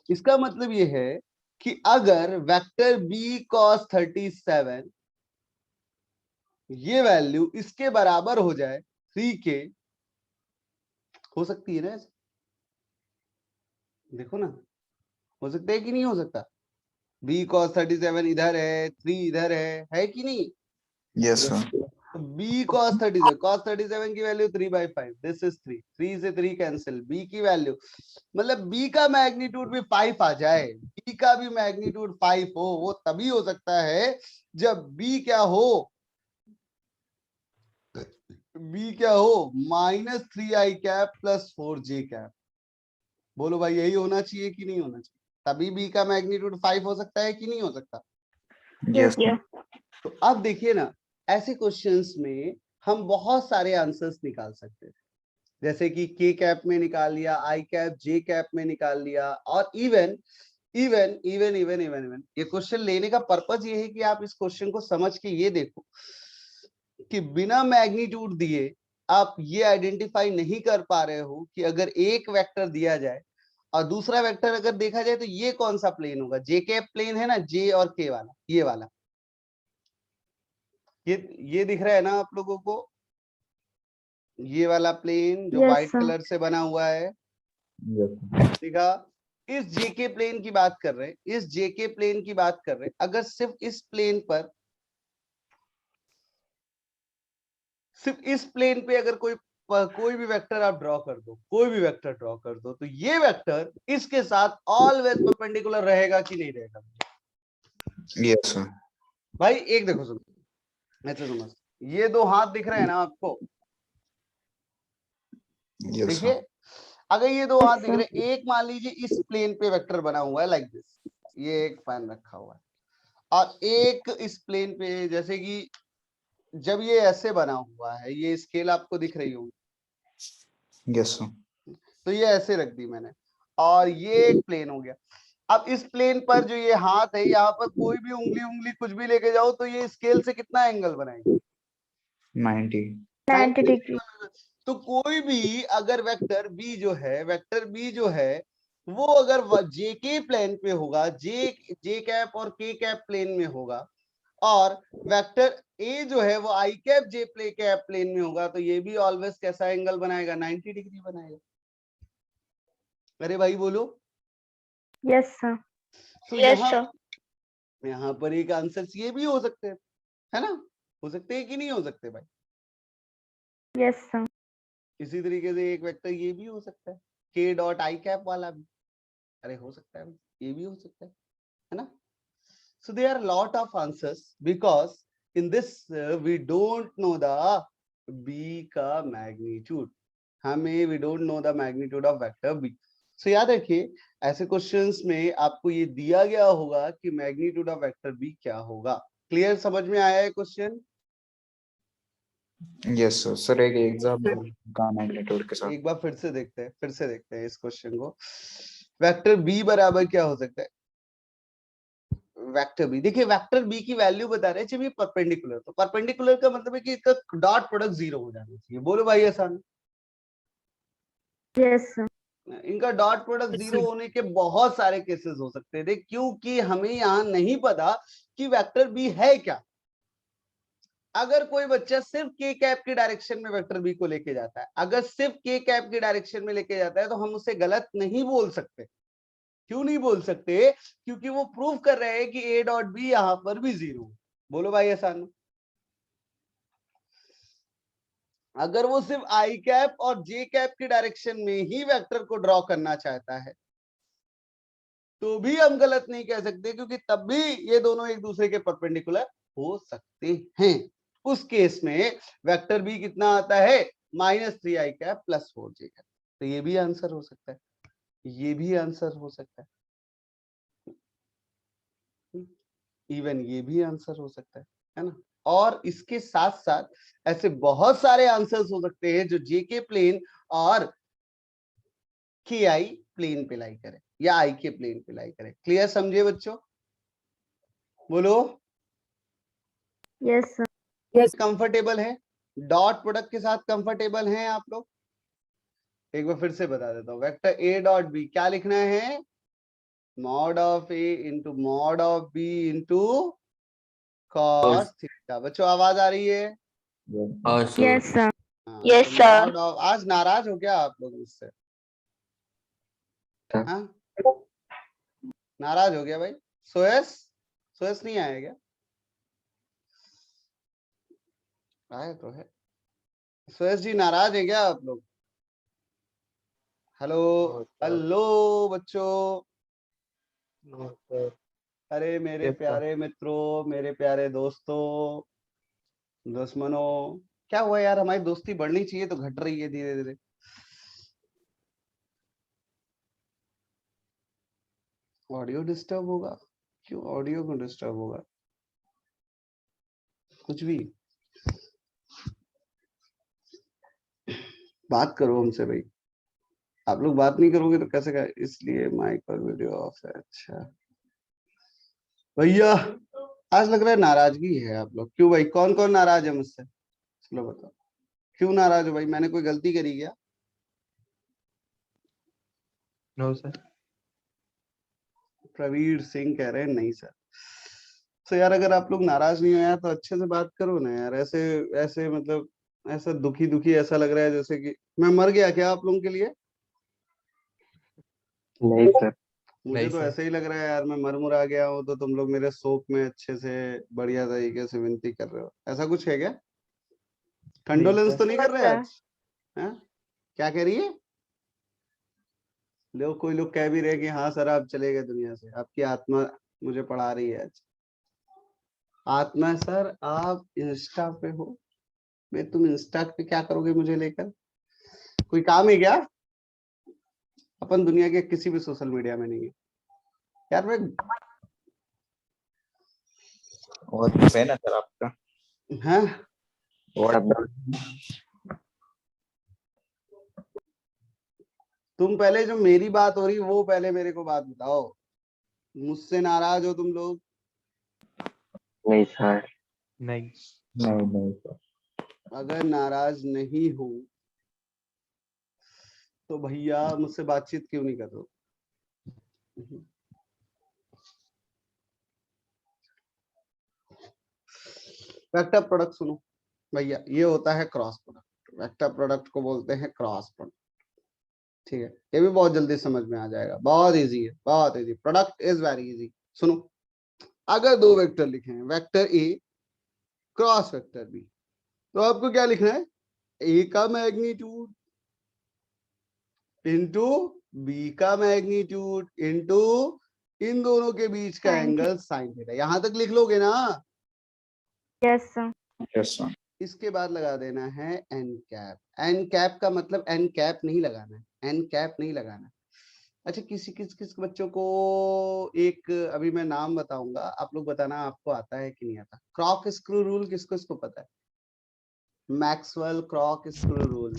इसका मतलब ये है कि अगर वेक्टर बी cos 37 ये वैल्यू इसके बराबर हो जाए 3k, हो सकती है ना ऐसे? देखो ना, हो सकता है कि नहीं हो सकता? b cos 37 इधर है, 3 इधर है कि नहीं? Yes sir. b cos 37 की वैल्यू 3/5, दिस इज 3 से 3 कैंसिल, b की वैल्यू मतलब b का मैग्नीट्यूड भी 5 आ जाए, b का भी मैग्नीट्यूड 5 हो, वो तभी हो सकता है जब बी क्या हो, बी क्या हो -3i cap plus 4j cap. बोलो भाई यही होना चाहिए कि नहीं होना चाहिए? तभी बी का मैग्नीट्यूड 5 हो सकता है कि नहीं हो सकता? यस तो अब देखिए ना, ऐसे क्वेश्चंस में हम बहुत सारे आंसर्स निकाल सकते हैं, जैसे कि के कैप में निकाल लिया, आई कैप जे कैप में निकाल लिया, और even even even even even even ये क्वेश्चन लेने का पर्पज ये है कि आप इस क्वेश्चन को समझ के ये देखो कि बिना मैग्नीट्यूड दिए आप ये आइडेंटिफाई नहीं कर पा रहे हो कि अगर एक वेक्टर दिया जाए और दूसरा वेक्टर अगर देखा जाए तो ये कौन सा प्लेन होगा। जे कैप प्लेन है ना, जे और के वाला, ये वाला, ये दिख रहा है ना आप लोगों को, ये वाला प्लेन जो Yes, व्हाइट sir. कलर से बना हुआ है, दिखा। इस जेके प्लेन की बात कर रहे हैं, इस जेके प्लेन की बात कर रहे हैं। अगर सिर्फ इस प्लेन पर, सिर्फ इस प्लेन पे अगर कोई भी वेक्टर आप ड्रॉ कर दो, कोई भी वेक्टर ड्रॉ कर दो, तो ये वेक्टर इसके साथ ऑलवेज परपेंडिकुलर रहेगा कि नहीं रहेगा? यस सर भाई एक देखो, सुनो ऐसे समझ, ये दो हाथ दिख रहे हैं ना आपको, यस देखिए सर अगर ये दो हाथ दिख sir. रहे हैं, एक मान लीजिए इस प्लेन पे वेक्टर बना हुआ है लाइक दिस, ये एक पैन रखा हुआ है, और एक इस प्लेन पे, जैसे कि जब ये ऐसे बना हुआ है, ये स्केल आपको दिख रही होगी, यस सर तो ये ऐसे रख दी मैंने, और ये एक प्लेन हो गया। अब इस प्लेन पर जो ये हाथ है, यहाँ पर कोई भी उंगली उंगली कुछ भी लेके जाओ तो ये स्केल से कितना एंगल बनाएगी? 90 90 degree. तो कोई भी अगर वेक्टर बी जो है, वेक्टर बी जो है वो अगर जे के प्लेन पे होगा, जे कैप और के कैप प्लेन में होगा, और वेक्टर ए जो है वो आई कैप जे प्ले कैप प्लेन में होगा, तो ये भी ऑलवेज कैसा एंगल बनाएगा? 90 डिग्री बनाएगा। अरे भाई बोलो। Yes, sir. तो यहाँ पर एक आंसर ये भी हो सकते हैं, है ना? हो सकते हैं कि नहीं हो सकते भाई? Yes, sir. इसी तरीके से एक वेक्टर ये भी हो सकता है, के डॉट आई कैप वाला भी, अरे हो सकता है, ये भी हो सकता है ना? So there are a lot of answers because in this we don't know the b का magnitude, हमें we don't know the magnitude of vector b. So याद रखिए ऐसे क्वेश्चंस में आपको ये दिया गया होगा कि मैग्नीट्यूड ऑफ वेक्टर b क्या होगा। क्लियर, समझ में आया है क्वेश्चन? यस सर सर एक एग्जांपल का मैग्नीट्यूड के साथ एक बार फिर से देखते हैं इस क्वेश्चन को। वेक्टर b बराबर क्या हो सकता है? वेक्टर बी, देखिए वेक्टर बी की वैल्यू बता रहे हैं जब ये परपेंडिकुलर, तो परपेंडिकुलर का मतलब है कि इसका डॉट प्रोडक्ट 0 हो जाना चाहिए। बोलो भाई आसान। Yes, sir. इनका डॉट प्रोडक्ट 0 होने के बहुत सारे केसेस हो सकते हैं, क्योंकि हमें यहाँ नहीं पता कि वेक्टर बी है क्या। अगर कोई बच्चा सिर्फ के कैप की डायरेक्शन में वेक्टर बी को लेके जाता है, अगर सिर्फ के कैप की डायरेक्शन में लेके जाता है, तो हम उसे गलत नहीं बोल सकते। क्यों नहीं बोल सकते? क्योंकि वो प्रूव कर रहे हैं कि ए डॉट बी यहां पर भी 0। बोलो भाई आसान। अगर वो सिर्फ आई कैप और जे कैप की डायरेक्शन में ही वेक्टर को ड्रॉ करना चाहता है तो भी हम गलत नहीं कह सकते, क्योंकि तब भी ये दोनों एक दूसरे के परपेंडिकुलर हो सकते हैं। उस केस में वेक्टर बी कितना आता है? -3i cap plus 4j cap. तो ये भी आंसर हो सकता है, ये भी आंसर हो सकता है, इवन ये भी आंसर हो सकता है ना? और इसके साथ साथ ऐसे बहुत सारे आंसर्स हो सकते हैं जो जेके प्लेन और के आई प्लेन पे लाई करे या आई के प्लेन पे लाई करे। क्लियर, समझे बच्चों? बोलो। Yes, sir. कंफर्टेबल है? डॉट प्रोडक्ट के साथ कंफर्टेबल हैं आप लोग? एक बार फिर से बता देता हूँ, वेक्टर ए डॉट बी क्या लिखना है? Mod of a into mod of b into cos theta. बच्चों आवाज आ रही है? हाँ सर Yes, sir. हाँ, Yes, तो sir. मॉड ऑफ, आज नाराज हो क्या आप लोग मुझसे? हाँ, नाराज हो गया भाई? सोयस नहीं आया क्या? आया तो है। सोयस जी नाराज है क्या आप लोग? हेलो हेलो बच्चों, अरे मेरे Yes, sir. प्यारे मित्रों, मेरे प्यारे दोस्तों, दुश्मनों, क्या हुआ यार? हमारी दोस्ती बढ़नी चाहिए तो घट रही है धीरे धीरे। ऑडियो डिस्टर्ब होगा? क्यों ऑडियो को डिस्टर्ब होगा? कुछ भी बात करो हमसे भाई, आप लोग बात नहीं करोगे तो कैसे का? इसलिए माइक और वीडियो ऑफ है। अच्छा भैया, आज लग रहा है नाराजगी है आप लोग। क्यों भाई, कौन कौन नाराज है मुझसे? चलो बताओ, क्यों नाराज हो भाई? मैंने कोई गलती करी क्या? No, sir. प्रवीर सिंह कह रहे हैं नहीं सर। तो यार अगर आप लोग नाराज नहीं हो यार तो अच्छे से बात करो ना यार। ऐसे ऐसे मतलब ऐसा दुखी दुखी ऐसा लग रहा है जैसे कि मैं मर गया क्या आप लोगों के लिए? नहीं सर। मुझे नहीं तो सर। ऐसे ही लग रहा है यार, मैं मर मुरा गया हूँ तो तुम लोग मेरे शोक में अच्छे से बढ़िया तरीके से विनती कर रहे हो। ऐसा कुछ है क्या? Condolence sir. तो नहीं कर रहे सर। आज? हैं? क्या कह रही है? लोग, कोई लोग कह भी रहे कि हाँ सर आप चले गए दुनिया से, आपकी आत्मा मुझे पढ़ा रही है आज। आत्मा सर आप इंस्टा पे हो? मैं, तुम इंस्टा पे क्या करोगे मुझे लेकर? कोई काम है क्या? अपन दुनिया के किसी भी सोशल मीडिया में नहीं है यार। मैं व्हाट्सएप है ना सर आपका? हाँ, तुम पहले जो मेरी बात हो रही वो पहले मेरे को बात बताओ। मुझसे नाराज हो तुम लोग? नहीं सर। नहीं। नहीं सर। अगर नाराज नहीं हो तो भैया मुझसे बातचीत क्यों नहीं कर रहे हो? वेक्टर प्रोडक्ट सुनो भैया, ये होता है क्रॉस प्रोडक्ट। वेक्टर प्रोडक्ट को बोलते हैं क्रॉस प्रोडक्ट। ठीक है, ये भी बहुत जल्दी समझ में आ जाएगा, बहुत इजी है, बहुत easy. Product is very easy. सुनो, अगर दो वेक्टर लिखे हैं, वेक्टर ए क्रॉस वेक्टर बी, तो आपको क्या लिखना है? ए का मैग्नीट्यूड इंटू बी का मैग्नीट्यूड इंटू इन दोनों के बीच का Sin एंगल साइन थीटा। यहां तक लिख लोगे ना? Yes sir. Yes sir. इसके बाद लगा देना है एन कैप। एन कैप का मतलब एन कैप नहीं लगाना है, एन कैप नहीं लगाना है। अच्छा, किसी किस किस बच्चों को एक अभी मैं नाम बताऊंगा, आप लोग बताना आपको आता है कि नहीं आता। क्रॉक स्क्रू रूल किसको इसको पता है? Maxwell corkscrew rule.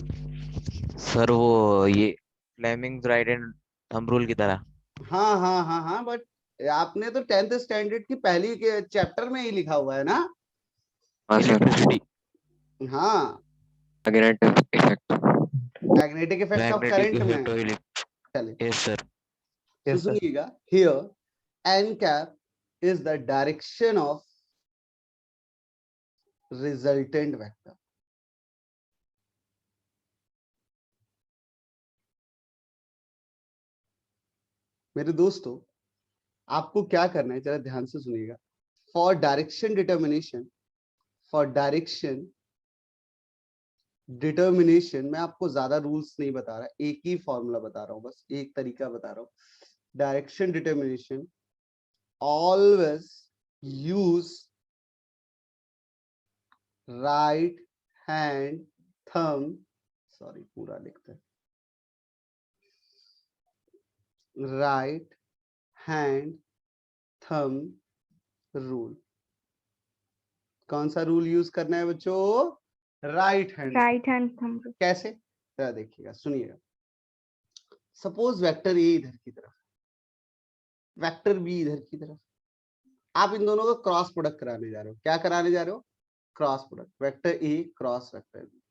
Sir वो ये Fleming right hand thumb rule की तरह। हाँ हाँ हाँ हाँ, बट आपने तो 10th स्टैंडर्ड की पहली के चैप्टर में ही लिखा हुआ है ना। हाँ सर। इलेक्ट्रिसिटी हाँ, magnetic effect. Magnetic effect of magnetic current में। इफेक्ट ऑफ चले यस सर। तो Yes, sir. सुनिएगा, here n cap is the direction of resultant vector. मेरे दोस्तों, आपको क्या करना है जरा ध्यान से सुनिएगा। For direction determination, for direction determination मैं आपको ज्यादा रूल्स नहीं बता रहा, एक ही फॉर्मूला बता रहा हूं, बस एक तरीका बता रहा हूं। Direction determination always use right hand thumb, sorry पूरा लिखते हैं, राइट हैंड थंब रूल। कौन सा रूल यूज करना है बच्चों? Right hand. Right hand thumb. कैसे? जरा देखिएगा, सुनिएगा। सपोज वेक्टर ए इधर की तरफ, वेक्टर बी इधर की तरफ, आप इन दोनों का क्रॉस प्रोडक्ट कराने जा रहे हो। क्या कराने जा रहे हो? क्रॉस प्रोडक्ट, वेक्टर ए क्रॉस वेक्टर बी।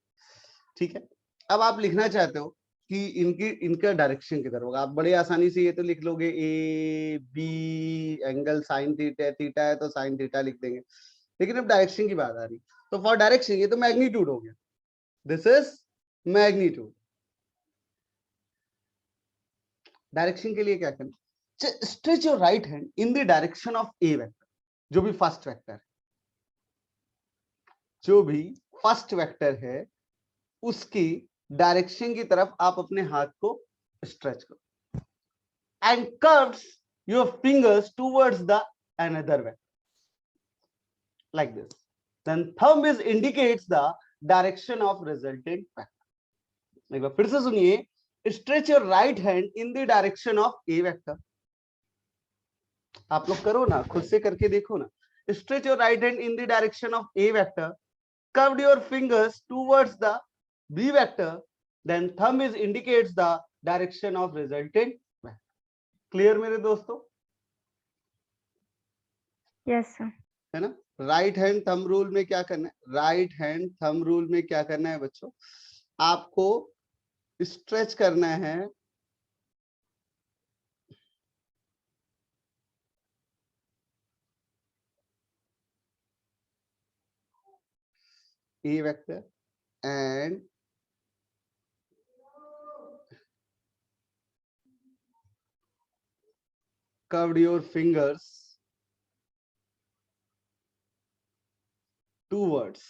ठीक है, अब आप लिखना चाहते हो कि इनका डायरेक्शन किधर होगा। आप बड़े आसानी से ये तो लिख लोगे, a b angle sine theta, theta है तो साइन थीटा लिख देंगे। लेकिन अब डायरेक्शन की बात आ रही, तो फॉर डायरेक्शन ये तो मैग्नीट्यूड हो गया, दिस इज मैग्नीट्यूड। डायरेक्शन के लिए क्या करना? Stretch your right hand in the direction of A vector, जो भी फर्स्ट वेक्टर है, जो भी फर्स्ट वेक्टर है उसकी डायरेक्शन की तरफ आप अपने हाथ को स्ट्रेच करो and curves your fingers towards the another vector like this. Then thumb is indicates the direction of resultant vector. एक बार फिर से सुनिए, stretch your right hand in the direction of a vector. आप लोग करो ना, खुद से करके देखो ना. Stretch your right hand in the direction of a vector. Curve your fingers towards the b vector. Then thumb is indicates the direction of resultant vector. Clear मेरे दोस्तों? Yes, sir. है ना? राइट हैंड थंब रूल में क्या करना है? Right hand thumb rule में क्या करना है बच्चों? आपको स्ट्रेच करना है A vector and curved your fingers towards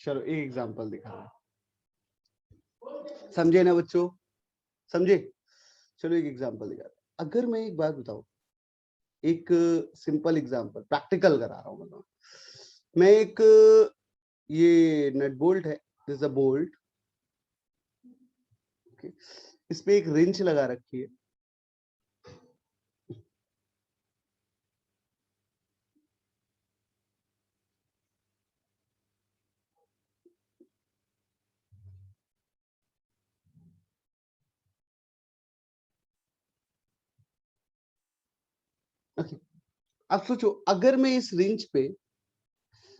चलो एक एग्जांपल दिखा रहा हूं, समझे ना बच्चों? समझे? चलो एक एग्जांपल दिखा रहा हूं. अगर मैं एक बात बताऊं, एक सिंपल एग्जांपल प्रैक्टिकल करा रहा हूं, बताओ. मैं एक ये नट बोल्ट है, this is a bolt, okay, इस पे एक रिंच लगा रखी है. ओके, अब सोचो, अगर मैं इस रिंच पे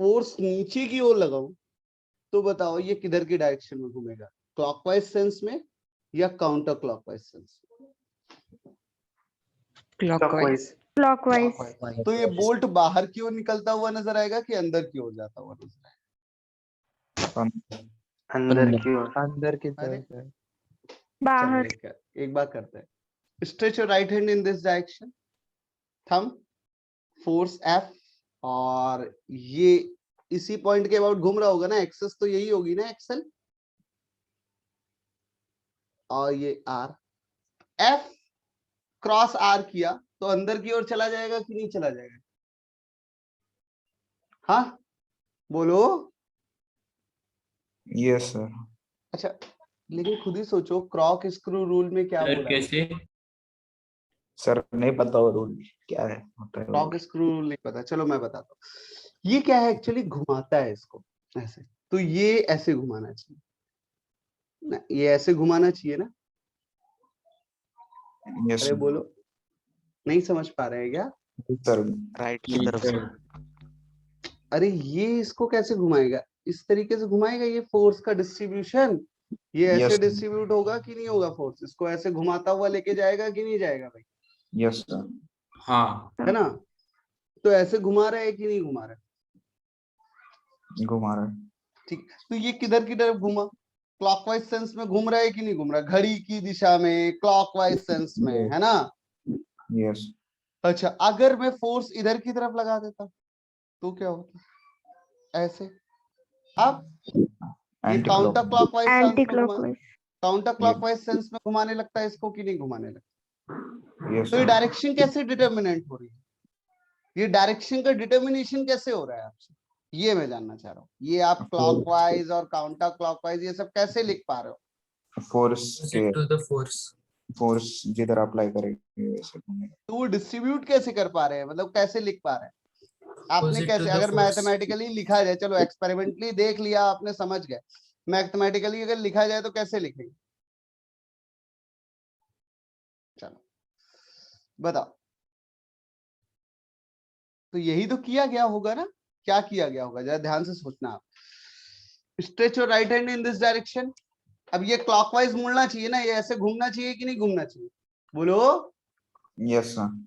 फोर्स नीचे की ओर लगाऊं तो बताओ ये किधर की डायरेक्शन में घूमेगा? क्लॉकवाइज सेंस में या काउंटर क्लॉकवाइज सेंस में? Clockwise. Clockwise. तो ये बोल्ट बाहर की ओर निकलता हुआ नजर आएगा कि अंदर की ओर जाता हुआ नजर आएगा? अंदर की ओर. अंदर की अरे तरफ है। बाहर. चलो एक बार करते हैं. Stretch your right hand in this direction, thumb, force F, और ये इसी पॉइंट के अबाउट घूम रहा होगा ना, एक्सेस तो यही होगी ना, एक्सेल, और ये R. F क्रॉस R किया तो अंदर की ओर चला जाएगा कि नहीं चला जाएगा? हाँ बोलो. Yes sir. अच्छा, लेकिन खुद ही सोचो, क्रॉक स्क्रू रूल में क्या सर बोला है? कैसे? सर नहीं पता वो रूल क्या है, होता है क्रॉक स्क्रू रूल नहीं पता? चलो मैं बताता हूँ. ये क्या है, एक्चुअली घुमाता है इसको ऐसे, तो ये ऐसे घुमाना चाहिए ना, ये ऐसे घुमाना चाहिए ना. यस अरे बोलो, नहीं समझ पा रहे हैं क्या? सर. राइट की तरफ से। अरे ये इसको कैसे घुमाएगा? इस तरीके से घुमाएगा. ये फोर्स का डिस्ट्रीब्यूशन, ये ऐसे Yes. डिस्ट्रीब्यूट होगा कि नहीं होगा फोर्स? इसको ऐसे घुमाता हुआ लेके जाएगा कि नहीं जाएगा भाई? Yes sir. हाँ है ना? तो ऐसे घुमा रहा है कि नहीं घुमा रहा है? घुमा रहा है. ठीक, तो ये किधर की तरफ घूमा? क्लॉकवाइज सेंस में घूम रहा है कि नहीं घूम रहा? घड़ी की दिशा में, क्लॉकवाइज सेंस में, है ना? यस. अच्छा, अगर मैं फोर्स इधर की तरफ लगा देता तो क्या होता? ऐसे. अब ये काउंटर क्लॉकवाइज सेंस एंटी में घुमा, क्लॉकवाइज. काउंटर क्लॉकवाइज सेंस में घुमाने लगता है इसको कि नहीं घुमाने लगता? यस. तो ये डायरेक्शन कैसे डिटर्मिनेंट हो रही है? ये डायरेक्शन का डिटर्मिनेशन कैसे हो रहा है आपसे? ये मैं जानना चाह रहा हूँ. ये आप क्लॉकवाइज और काउंटर क्लॉकवाइज ये सब कैसे लिख पा रहे हो? फोर्स के to the force. फोर्स जिधर अप्लाई करेंगे वैसे घूमेगा. तो वो डिस्ट्रीब्यूट कैसे कर पा रहे हैं, मतलब कैसे लिख पा रहे हैं? आपने Opposite to कैसे, the अगर force. मैथमेटिकली लिखा जाए, चलो एक्सपेरिमेंटली देख लिया आपने, समझ गए, मैथमेटिकली अगर लिखा जाए तो कैसे लिखेंगे? चलो बताओ. तो यही तो किया गया होगा ना? क्या किया गया होगा, जरा ध्यान से सोचना आप. Stretch your right hand in this direction. अब ये क्लॉकवाइज मुड़ना चाहिए ना, ये ऐसे घूमना चाहिए कि नहीं घूमना चाहिए? बोलो. Yes sir.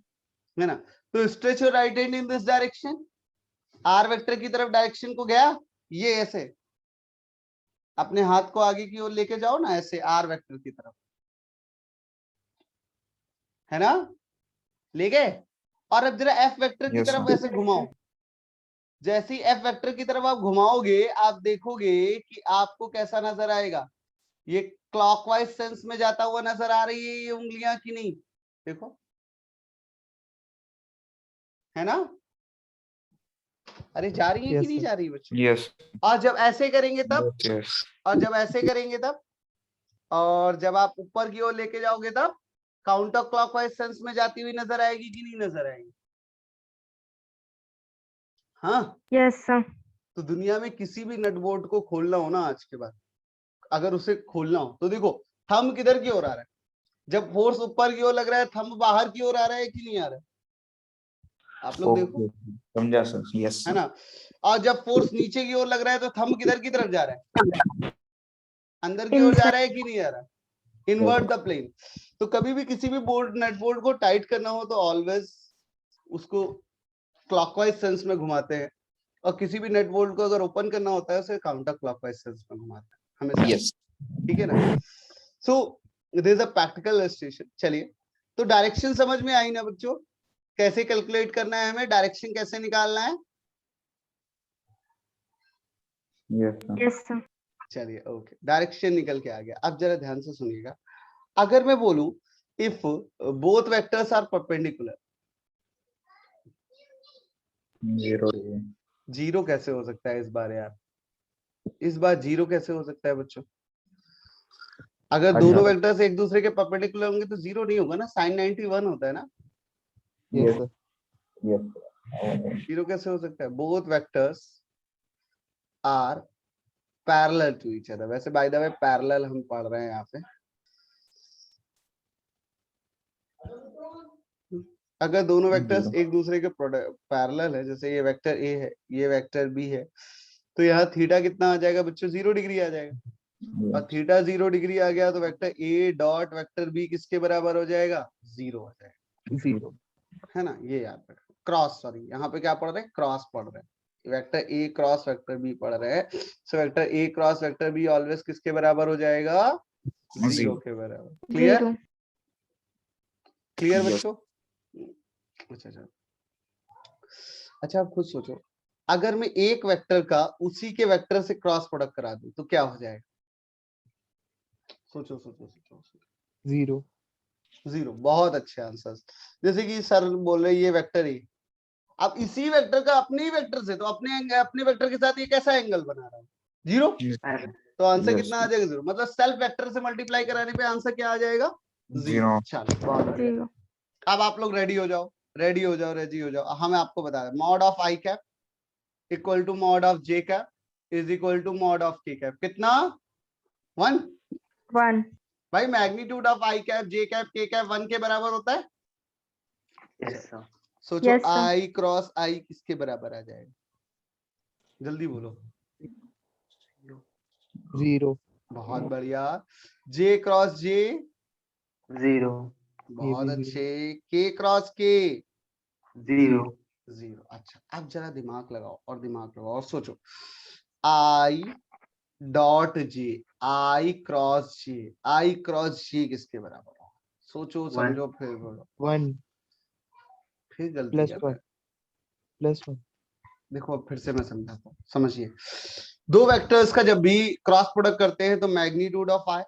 है ना? तो stretch your right hand in this direction, r vector की तरफ डायरेक्शन को गया, ये ऐसे अपने हाथ को आगे की ओर लेके जाओ ना, ऐसे आर वेक्टर की तरफ, है ना, ले गए। और अब जरा एफ वेक्टर की Yes, तरफ sir. ऐसे घुमाओ। जैसे ही एफ वेक्टर की तरफ आप घुमाओगे, आप देखोगे कि आपको कैसा नजर आएगा, ये क्लॉकवाइज सेंस में जाता हुआ नजर आ रही है ये उंगलियां कि नहीं, देखो, है ना, अरे जा रही है कि Yes, नहीं sir. जा रही बच्चों। Yes. और जब ऐसे करेंगे तब, Yes. और जब ऐसे करेंगे तब, और जब आप ऊपर की ओर लेके जाओगे तब काउंटर क्लॉकवाइज सेंस में जाती हुई नजर आएगी कि नहीं नजर आएगी। हाँ, Yes, sir. तो दुनिया में किसी भी नट बोल्ट को खोलना हो ना आज के बाद, अगर उसे खोलना हो तो देखो थंब किधर की ओर आ रहा है, जब फोर्स ऊपर की ओर लग रहा है थंब बाहर की ओर आ रहा है कि नहीं आ रहा है, आप लोग देखो, Okay. समझा सर. Yes. है ना। और जब फोर्स नीचे की ओर लग रहा है तो थंब किधर की तरफ जा रहा है, अंदर की ओर जा रहा है कि नहीं आ रहा है, इनवर्ट द प्लेन। तो कभी भी किसी भी बोल्ट नट बोल्ट को टाइट करना हो तो ऑलवेज उसको क्लॉकवाइज सेंस में घुमाते हैं, और किसी भी नट बोल्ट को अगर ओपन करना होता है उसे काउंटर क्लॉकवाइज सेंस में घुमाते हैं हमेशा। Yes. ठीक है ना। So there is a practical illustration. चलिए, तो डायरेक्शन समझ में आई ना बच्चों, कैसे कैलकुलेट करना है हमें, डायरेक्शन कैसे निकालना है। Yes, sir. Yes, sir. चलिए ओके, डायरेक्शन निकल के आ गया। अब जरा ध्यान से सुनिएगा, अगर मैं बोलूं if both vectors are perpendicular, 0. Zero कैसे हो सकता है इस बार यार, इस बार जीरो कैसे हो सकता है बच्चों। अगर अच्छा। दोनों वेक्टर्स एक दूसरे के परपेंडिकुलर होंगे तो जीरो नहीं होगा ना, sin 91 होता है ना, Yes, sir. Yes. जीरो कैसे हो सकता है। Both vectors are parallel to each other, वैसे बाय द वे पैरेलल हम पढ़ रहे हैं यहाँ पे। अगर दोनों वेक्टर्स एक दूसरे के पैरेलल है, जैसे ये वेक्टर ए है ये वेक्टर बी है, तो यहाँ थीटा कितना आ जाएगा बच्चों, 0 डिग्री आ जाएगा। और थीटा 0 डिग्री आ गया तो वेक्टर ए डॉट वेक्टर बी किसके बराबर हो जाएगा, 0 हो जाएगा, 0. है ना। ये याद रखो, क्रॉस, सॉरी यहाँ पे क्या पढ़ रहे हैं, क्रॉस पढ़ रहे हैं, वेक्टर ए क्रॉस वेक्टर बी पढ़ रहे हैं। सो वेक्टर ए क्रॉस वेक्टर बी ऑलवेज किसके बराबर हो जाएगा, 0 के बराबर। Clear, Zero. Clear Yes. बच्चों। अच्छा, अच्छा आप खुद सोचो, अगर मैं एक वेक्टर का उसी के वेक्टर से क्रॉस प्रोडक्ट करा दूं तो क्या हो जाएगा, सोचो सोचो सोचो, 0. 0। बहुत अच्छे आंसर। जैसे कि सर बोल रहे ये वेक्टर ए, अब इसी वेक्टर का अपने ही वेक्टर से, तो अपने वेक्टर के साथ ये कैसा एंगल बना रहा है, 0, तो आंसर Yes. कितना आ जाएगा, 0। मतलब सेल्फ वेक्टर से मल्टीप्लाई कराने पे आंसर क्या आ जाएगा, 0। Zero. चलो बहुत बढ़िया। Zero. अब आप लोग रेडी हो जाओ, रेडी हो जाओ, रेडी हो जाओ। हमें आपको बता दें, mod of i cap equal to mod of j cap is equal to mod of k cap, कितना, 1। 1. भाई magnitude of i cap j cap k cap 1 के बराबर होता है। Yes, sir. सोचो Yes, sir. आई क्रॉस आई किसके बराबर आ जाएगा, जल्दी बोलो। 0. बहुत बढ़िया। जे क्रॉस जे, 0. बहुत भी अच्छे। के क्रॉस के, 0. 0। अच्छा अब जरा दिमाग लगाओ और दिमाग लगाओ और सोचो, I dot J, I cross जे किसके बराबर है, सोचो समझो फिर बोलो, 1 फिर गलती plus कर 1 रहे हो। plus 1. देखो अब फिर से मैं समझाता हूँ, समझिए। दो वेक्टर्स का जब भी क्रॉस प्रोडक्ट करते हैं तो magnitude of I,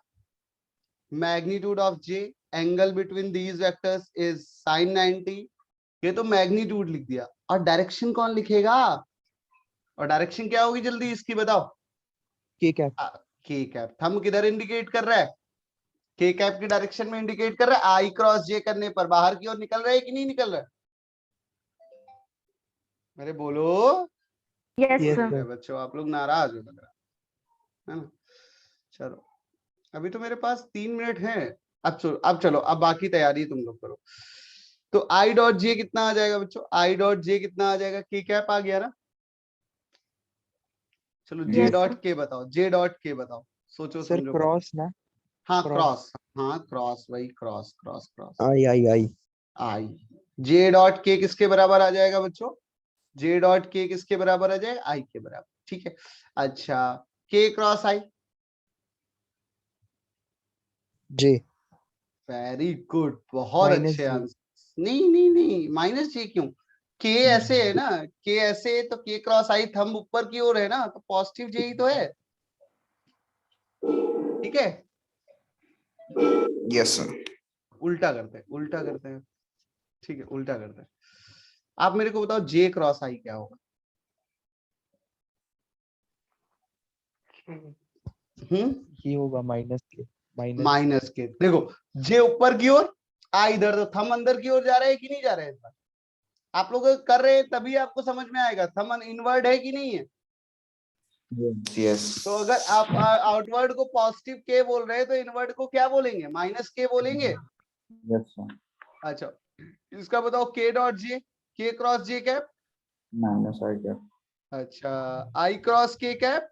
magnitude of J, angle between these vectors is sin 90। ये तो मैग्नीट्यूड लिख दिया, और डायरेक्शन कौन लिखेगा, और डायरेक्शन क्या होगी जल्दी इसकी बताओ, K cap. के कैप। थंब किधर इंडिकेट कर रहा है, के कैप की डायरेक्शन में इंडिकेट कर रहा है। आई क्रॉस जे करने पर बाहर की ओर निकल रहा है कि नहीं निकल रहा है, मेरे बोलो। Yes, Yes, sir. sir. बच्चों आप लोग नाराज हो लग रहा है ना। चलो अभी तो मेरे पास 3 मिनट हैं। अब चलो अब बाकी तैयारी तुम लोग करो। तो आई डॉट जे कितना आ जाएगा बच्चों, आई डॉट जे कितना आ जाएगा, के कैप आ गया ना। चलो जे Yes, डॉट sir. के बताओ, जे डॉट के बताओ, सोचो Sir, समझो। cross ना. हाँ cross. क्रॉस, हाँ क्रॉस, वही cross cross cross. I. I J dot के किसके बराबर आ जाएगा बच्चों, जे डॉट के किसके बराबर आ जाएगा, आई के बराबर, ठीक है। अच्छा के क्रॉस आई, जे वेरी गुड, बहुत माइनस अच्छे जे आंसर। नहीं नहीं नहीं, माइनस जे क्यों, के ऐसे है ना, के ऐसे तो के क्रॉस आई थंब ऊपर की ओर है ना, तो पॉजिटिव जे ही तो है, ठीक है। Yes sir. उल्टा करते हैं, उल्टा करते हैं, ठीक है, उल्टा करते हैं। आप मेरे को बताओ जे क्रॉस आई क्या होगा। ये होगा माइनस के, माइनस माइनस के, देखो जे ऊपर की ओर, आई इधर, तो थंब अंदर की ओर जा रहा है कि नहीं जा रहा है, इस बार आप लोग कर रहे हैं तभी आपको समझ में आएगा, थंब इनवर्ड है कि नहीं है। यस तो अगर आप आउटवर्ड को पॉजिटिव के बोल रहे हैं तो इनवर्ड को क्या बोलेंगे, माइनस के बोलेंगे। Yes sir. अच्छा इसका बताओ के डॉट जे, के क्रॉस जे कैप, माइनस आई कैप, अच्छा आई क्रॉस के कैप,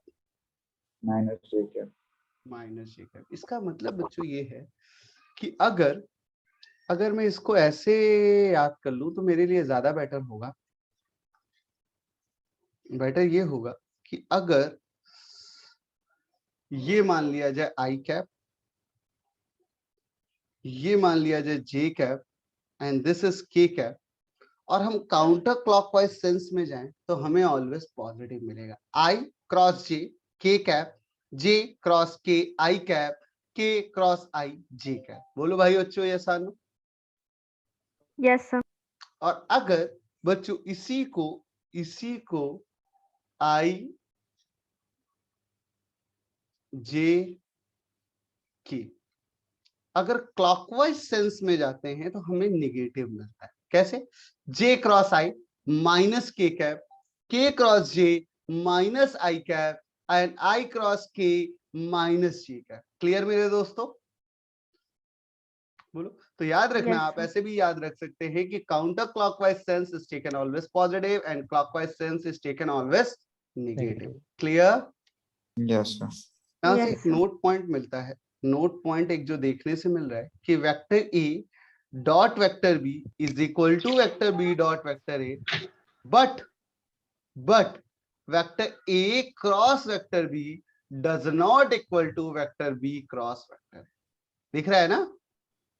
माइनस जे कैप। माइनस जे कैप। इसका मतलब बच्चों ये है कि अगर अगर मैं इसको ऐसे याद कर लूं तो मेरे लिए ज्यादा बेटर होगा। बेटर ये होगा कि अगर ये मान लिया जाए आई कैप, ये मान लिया जाए जे कैप, एंड दिस इज के कैप, और हम काउंटर क्लॉकवाइज सेंस में जाएं तो हमें ऑलवेज पॉजिटिव मिलेगा। आई क्रॉस जे के कैप, जे क्रॉस के आई कैप, के क्रॉस आई जे कैप। बोलो भाई बच्चों ये आसान हो। Yes, sir. और अगर बच्चों इसी को आई जे के, अगर क्लॉकवाइज सेंस में जाते हैं तो हमें निगेटिव मिलता है। कैसे, जे क्रॉस आई माइनस के कैप, के cross J minus I cap, and I cross के माइनस जे कैप। क्लियर मेरे दोस्तों, बोलो। तो याद रखना, Yes, आप sir. ऐसे भी याद रख सकते हैं कि counter clockwise sense is taken always positive and clockwise sense is taken always negative. Negative. Clear. Yes sir. यहाँ से Yes, एक sir. नोट पॉइंट मिलता है, नोट पॉइंट एक जो देखने से मिल रहा है कि vector A dot vector B is equal to vector B dot vector A, but vector A cross vector B does not equal to vector B cross vector. दिख रहा है ना,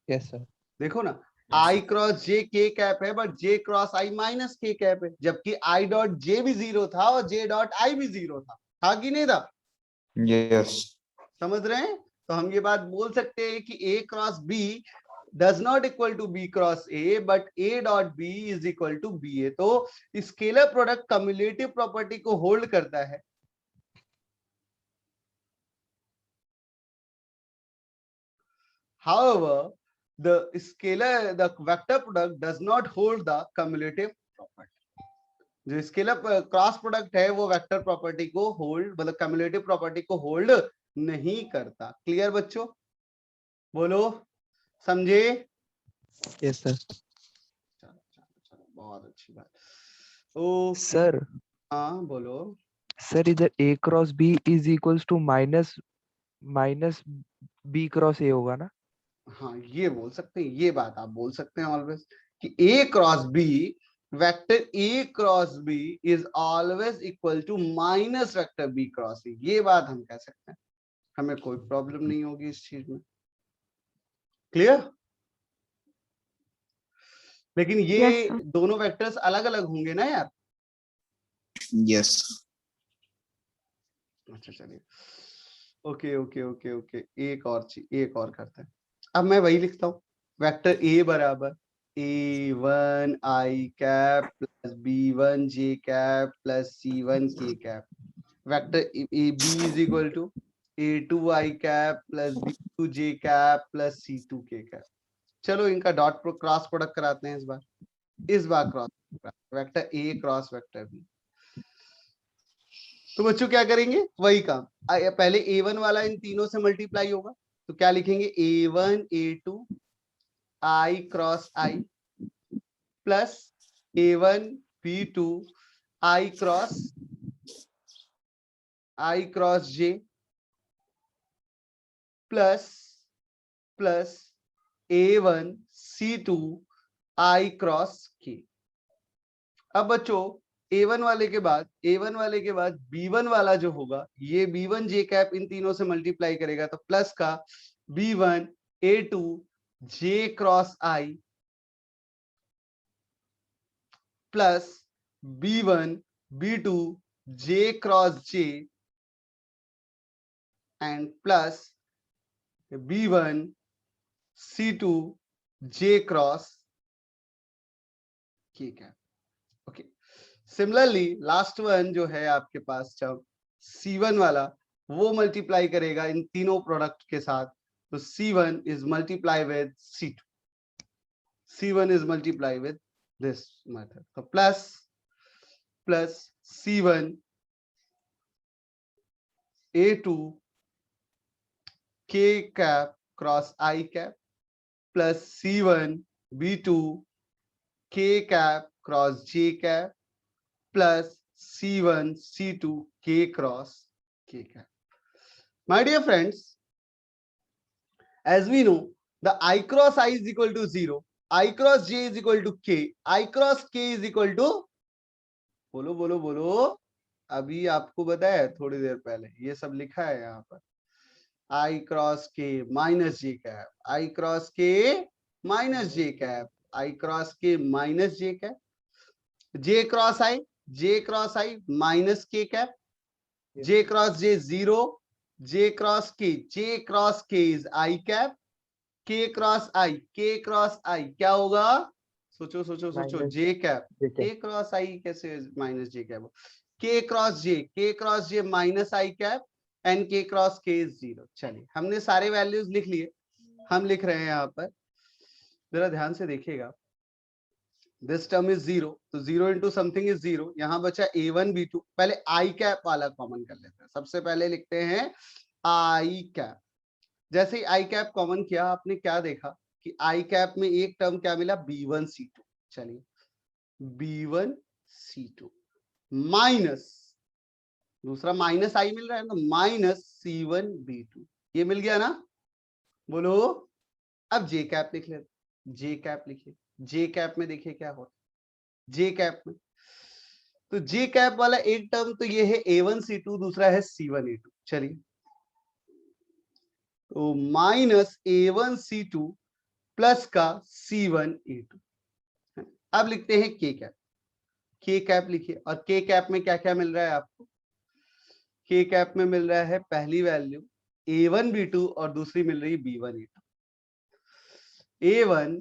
यस सर। देखो ना, आई क्रॉस जे के कैप है but J cross I minus के cap है, जबकि आई डॉट जे भी जीरो था और जे डॉट आई भी जीरो था कि नहीं था। यस समझ रहे हैं, तो हम ये बात बोल सकते हैं कि a cross b does not equal to b cross a but a dot b is equal to ba। तो स्केलर प्रोडक्ट कम्युलेटिव प्रॉपर्टी को होल्ड करता है। However, the vector product does not hold the cumulative property। जो scalar cross product है वो vector property को hold, मतलब cumulative property को होल्ड नहीं करता। क्लियर बच्चों, बोलो, समझे। Yes sir. चलो बहुत अच्छी बात। ओ सर हाँ बोलो। सर इधर a cross b is equals to minus minus b cross a होगा ना। हाँ ये बोल सकते हैं, ये बात आप बोल सकते हैं ऑलवेज कि a cross b, vector a cross b is always equal to minus vector b cross a। ये बात हम कह सकते हैं, हमें कोई प्रॉब्लम नहीं होगी इस चीज में। क्लियर। लेकिन ये Yes, sir. दोनों वेक्टर्स अलग अलग होंगे ना यार। यस अच्छा चलिए, ओके ओके ओके ओके, एक और करते हैं। अब मैं वही लिखता हूँ, वेक्टर ए बराबर a1 i cap plus b1 j cap plus c1 k cap, vector b is equal to a2 i cap plus b2 j cap plus c2 k cap. चलो इनका डॉट क्रॉस प्रोडक्ट कराते हैं इस बार cross vector ए cross vector B. तो बच्चों क्या करेंगे, वही काम, पहले a1 वाला इन तीनों से मल्टीप्लाई होगा, तो क्या लिखेंगे a1 a2 i cross i plus a1 b2 i cross j plus plus a1 c2 i cross k। अब बच्चों A1 वाले के बाद B1 वाला जो होगा, ये B1 J कैप इन तीनों से मल्टीप्लाई करेगा तो प्लस का B1 A2 J cross I plus B1 B2 J cross J and plus B1 C2 J cross K cap. Okay, similarly last one जो है आपके पास जब C1 वाला, वो मल्टीप्लाई करेगा इन तीनों प्रोडक्ट के साथ, तो C1 is multiply with C2, C1 is multiply with this method, तो plus C1 A2 K cap cross I cap plus C1 B2 K cap cross J cap plus C1 C2 K cross K cap. My dear friends, as we know, the I cross I is equal to 0, I cross J is equal to K, I cross K is equal to, बोलो बोलो बोलो, अभी आपको बताया थोड़ी देर पहले, ये सब लिखा है यहाँ पर, I cross K minus J cap, I cross K minus J cap, I cross K minus J cap, J cross I minus K cap, J cross J 0, J cross K is I cap, K cross I क्या होगा, सोचो सोचो सोचो, Minus J cap, J cap. K cross I कैसे minus J cap, K cross J minus I cap and K cross K is 0। चलिए, हमने सारे values लिख लिए, हम लिख रहे हैं यहाँ पर, जरा ध्यान से देखिएगा, दिस टर्म इज 0, तो 0 इंटू समथिंग इज 0, यहाँ बचा A1 B2, पहले I कैप वाला कॉमन कर लेते हैं, सबसे पहले लिखते हैं I कैप। जैसे ही I कैप कॉमन किया, आपने क्या देखा कि I कैप में एक टर्म क्या मिला, B1 C2, चलिए B1 C2 माइनस, दूसरा माइनस I मिल रहा है ना, माइनस C1 B2, ये मिल गया ना, बोलो। अब J कैप लिख लेते, J कैप लिखिए, J कैप में देखिए क्या होता है, J कैप में, तो J कैप वाला एक टर्म तो ये है A1 C2, दूसरा है C1 A2, चलिए, तो माइनस A1 C2 प्लस का C1 A2। अब लिखते हैं K कैप, K कैप लिखिए, और K कैप में क्या क्या मिल रहा है आपको, K कैप में मिल रहा है पहली वैल्यू A1 B2 और दूसरी मिल रही B1 A2, A1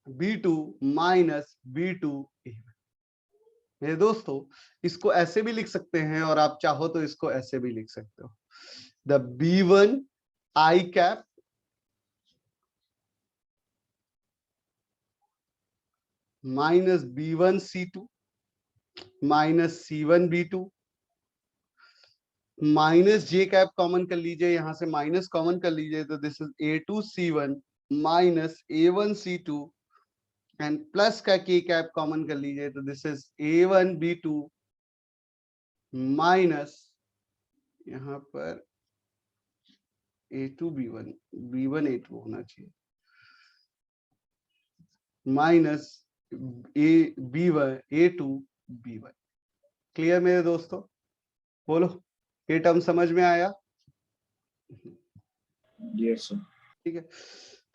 B2 minus B2 A1। मेरे दोस्तों, इसको ऐसे भी लिख सकते हैं और आप चाहो तो इसको ऐसे भी लिख सकते हो, the B1 I cap minus B1 C2 minus C1 B2 minus J cap common कर लीजिए, यहां से माइनस कॉमन कर लीजिए, तो this is A2 C1 minus A1 C2 and plus का K कैप कॉमन कर लीजिए, तो this is A1 B2 minus यहाँ पर A2 B1 B1 A2 होना चाहिए, minus B1 A2 B1। Clear मेरे दोस्तों, बोलो, ये टर्म समझ में आया? Yes sir. ठीक है,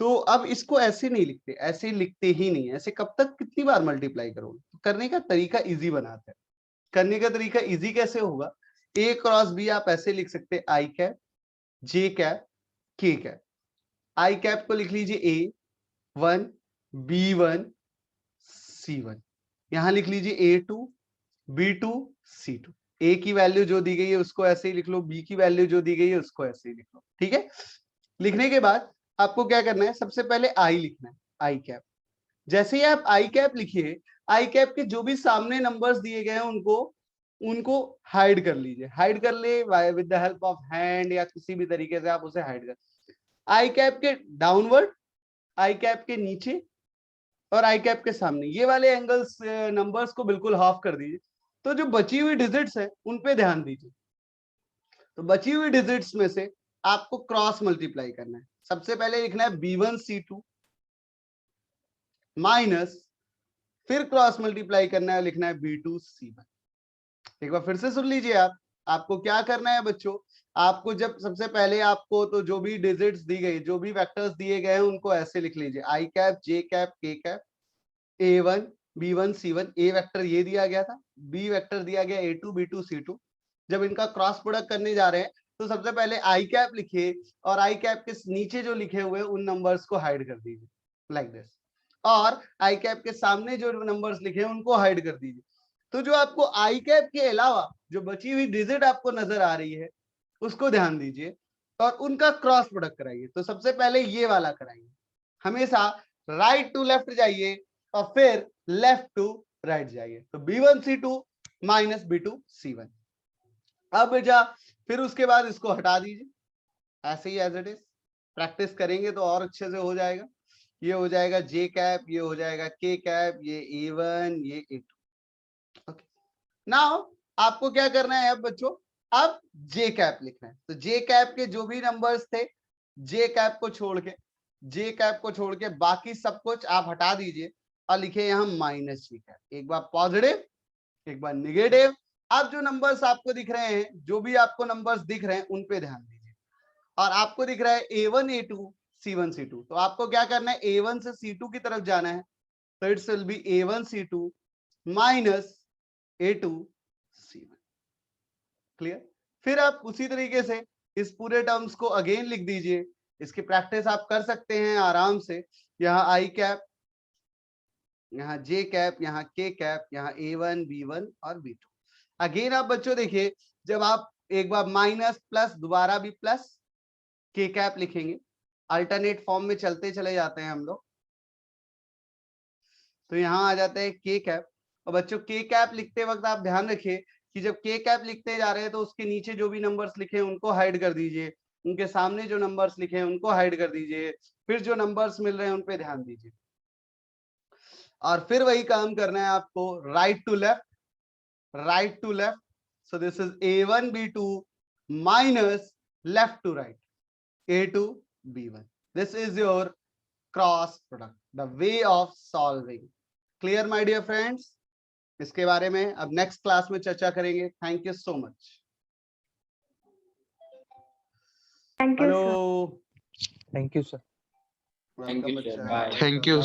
तो अब इसको ऐसे नहीं लिखते, ऐसे लिखते ही नहीं, ऐसे कब तक, कितनी बार मल्टीप्लाई करोगे, तो करने का तरीका इजी बनाते हैं। करने का तरीका इजी कैसे होगा, A क्रॉस B आप ऐसे लिख सकते हैं, I cap J cap K cap, I cap को लिख लीजिए A1 B1 C1, यहां लिख लीजिए A2 B2 C2, A की वैल्यू जो दी गई है उसको ऐसे ही लिख लो, B की वैल्यू जो दी गई है उसको ऐसे ही लिख लो। ठीक है, लिखने के बाद आपको क्या करना है, सबसे पहले I लिखना है, I कैप। जैसे ही आप I कैप लिखिए, I कैप के जो भी सामने नंबर्स दिए गए हैं उनको हाइड कर लीजिए, हाइड कर ले with the help of hand या किसी भी तरीके से आप उसे हाइड कर, I कैप के डाउनवर्ड, I कैप के नीचे और I कैप के सामने, ये वाले एंगल्स नंबर्स को बिल्कुल हाफ कर दीजिए। तो जो बची हुई डिजिट्स है उन पे ध्यान दीजिए, तो बची हुई डिजिट्स में से आपको क्रॉस मल्टीप्लाई करना है। सबसे पहले लिखना है B1 C2 माइनस फिर क्रॉस मल्टीप्लाई करना है, लिखना है B2C1। एक बार फिर से सुन लीजिए आप, आपको क्या करना है बच्चों, आपको जब सबसे पहले आपको तो जो भी डिजिट्स दी गई, जो भी वेक्टर्स दिए गए हैं उनको ऐसे लिख लीजिए, आई cap, j cap, k cap, A1 B1 C1। ए वेक्टर ये दिया गया था, बी वेक्टर दिया गया A2 B2 C2। जब इनका क्रॉस प्रोडक्ट करने जा रहे हैं तो सबसे पहले आई कैप लिखिए और आई कैप के नीचे जो लिखे हुए उन नंबर्स को हाइड कर दीजिए लाइक दिस, और आई कैप के सामने जो नंबर्स लिखे हैं उनको हाइड कर दीजिए। तो जो आपको आई कैप के अलावा जो बची हुई डिजिट आपको नजर आ रही है उसको ध्यान दीजिए और उनका क्रॉस प्रोडक्ट कराइए। तो सबसे पहले ये वाला कराइए, हमेशा राइट टू लेफ्ट जाइए और फिर लेफ्ट टू राइट जाइए। तो B1C2 माइनस B2C1। अब बेटा फिर उसके बाद इसको हटा दीजिए ऐसे ही एज इट इज, प्रैक्टिस करेंगे तो और अच्छे से हो जाएगा। ये हो जाएगा जे कैप, ये हो जाएगा के कैप, ये A1, ये A2। ओके, नाउ आपको क्या करना है अब बच्चों, अब जे कैप लिखना है। तो जे कैप के जो भी नंबर्स थे, जे कैप को छोड़ के बाकी सब कुछ आप हटा दीजिए और लिखे यहाँ माइनस जी कैप। एक बार पॉजिटिव, एक बार नेगेटिव। अब जो नंबर्स आपको दिख रहे हैं, जो भी आपको नंबर्स दिख रहे हैं उन पे ध्यान दीजिए। और आपको दिख रहा है A1 A2 C1 C2, तो आपको क्या करना है, A1 से C2 की तरफ जाना है। तो it's will be A1 C2 minus A2 C1। Clear? फिर आप उसी तरीके से इस पूरे टर्म्स को अगेन लिख दीजिए। इसकी प्रैक्टिस आप कर सकते हैं आराम से। यहाँ आई कैप, यहाँ जे कैप, यहाँ के कैप, यहाँ A1 B1 और B2। अगेन आप बच्चों देखिए, जब आप एक बार माइनस प्लस दोबारा भी प्लस के कैप लिखेंगे, अल्टरनेट फॉर्म में चलते चले जाते हैं हम लोग, तो यहाँ आ जाता है के कैप। और बच्चों के कैप लिखते वक्त आप ध्यान रखिए कि जब के कैप लिखते जा रहे हैं तो उसके नीचे जो भी नंबर्स लिखे हैं उनको हाइड कर दीजिए, उनके सामने जो नंबर्स लिखे हैं उनको हाइड कर दीजिए, फिर जो नंबर्स मिल रहे हैं उन पे ध्यान दीजिए। और फिर वही काम करना है आपको, right to left, right to left. So this is A1 B2 minus left to right A2 B1। This is your cross product, the way of solving. Clear my dear friends? इसके बारे में अब नेक्स्ट क्लास में चर्चा करेंगे। Thank you so much. Thank you, sir. Hello, Thank you, sir. Thank you, sir. बच्चा, Bye. welcome.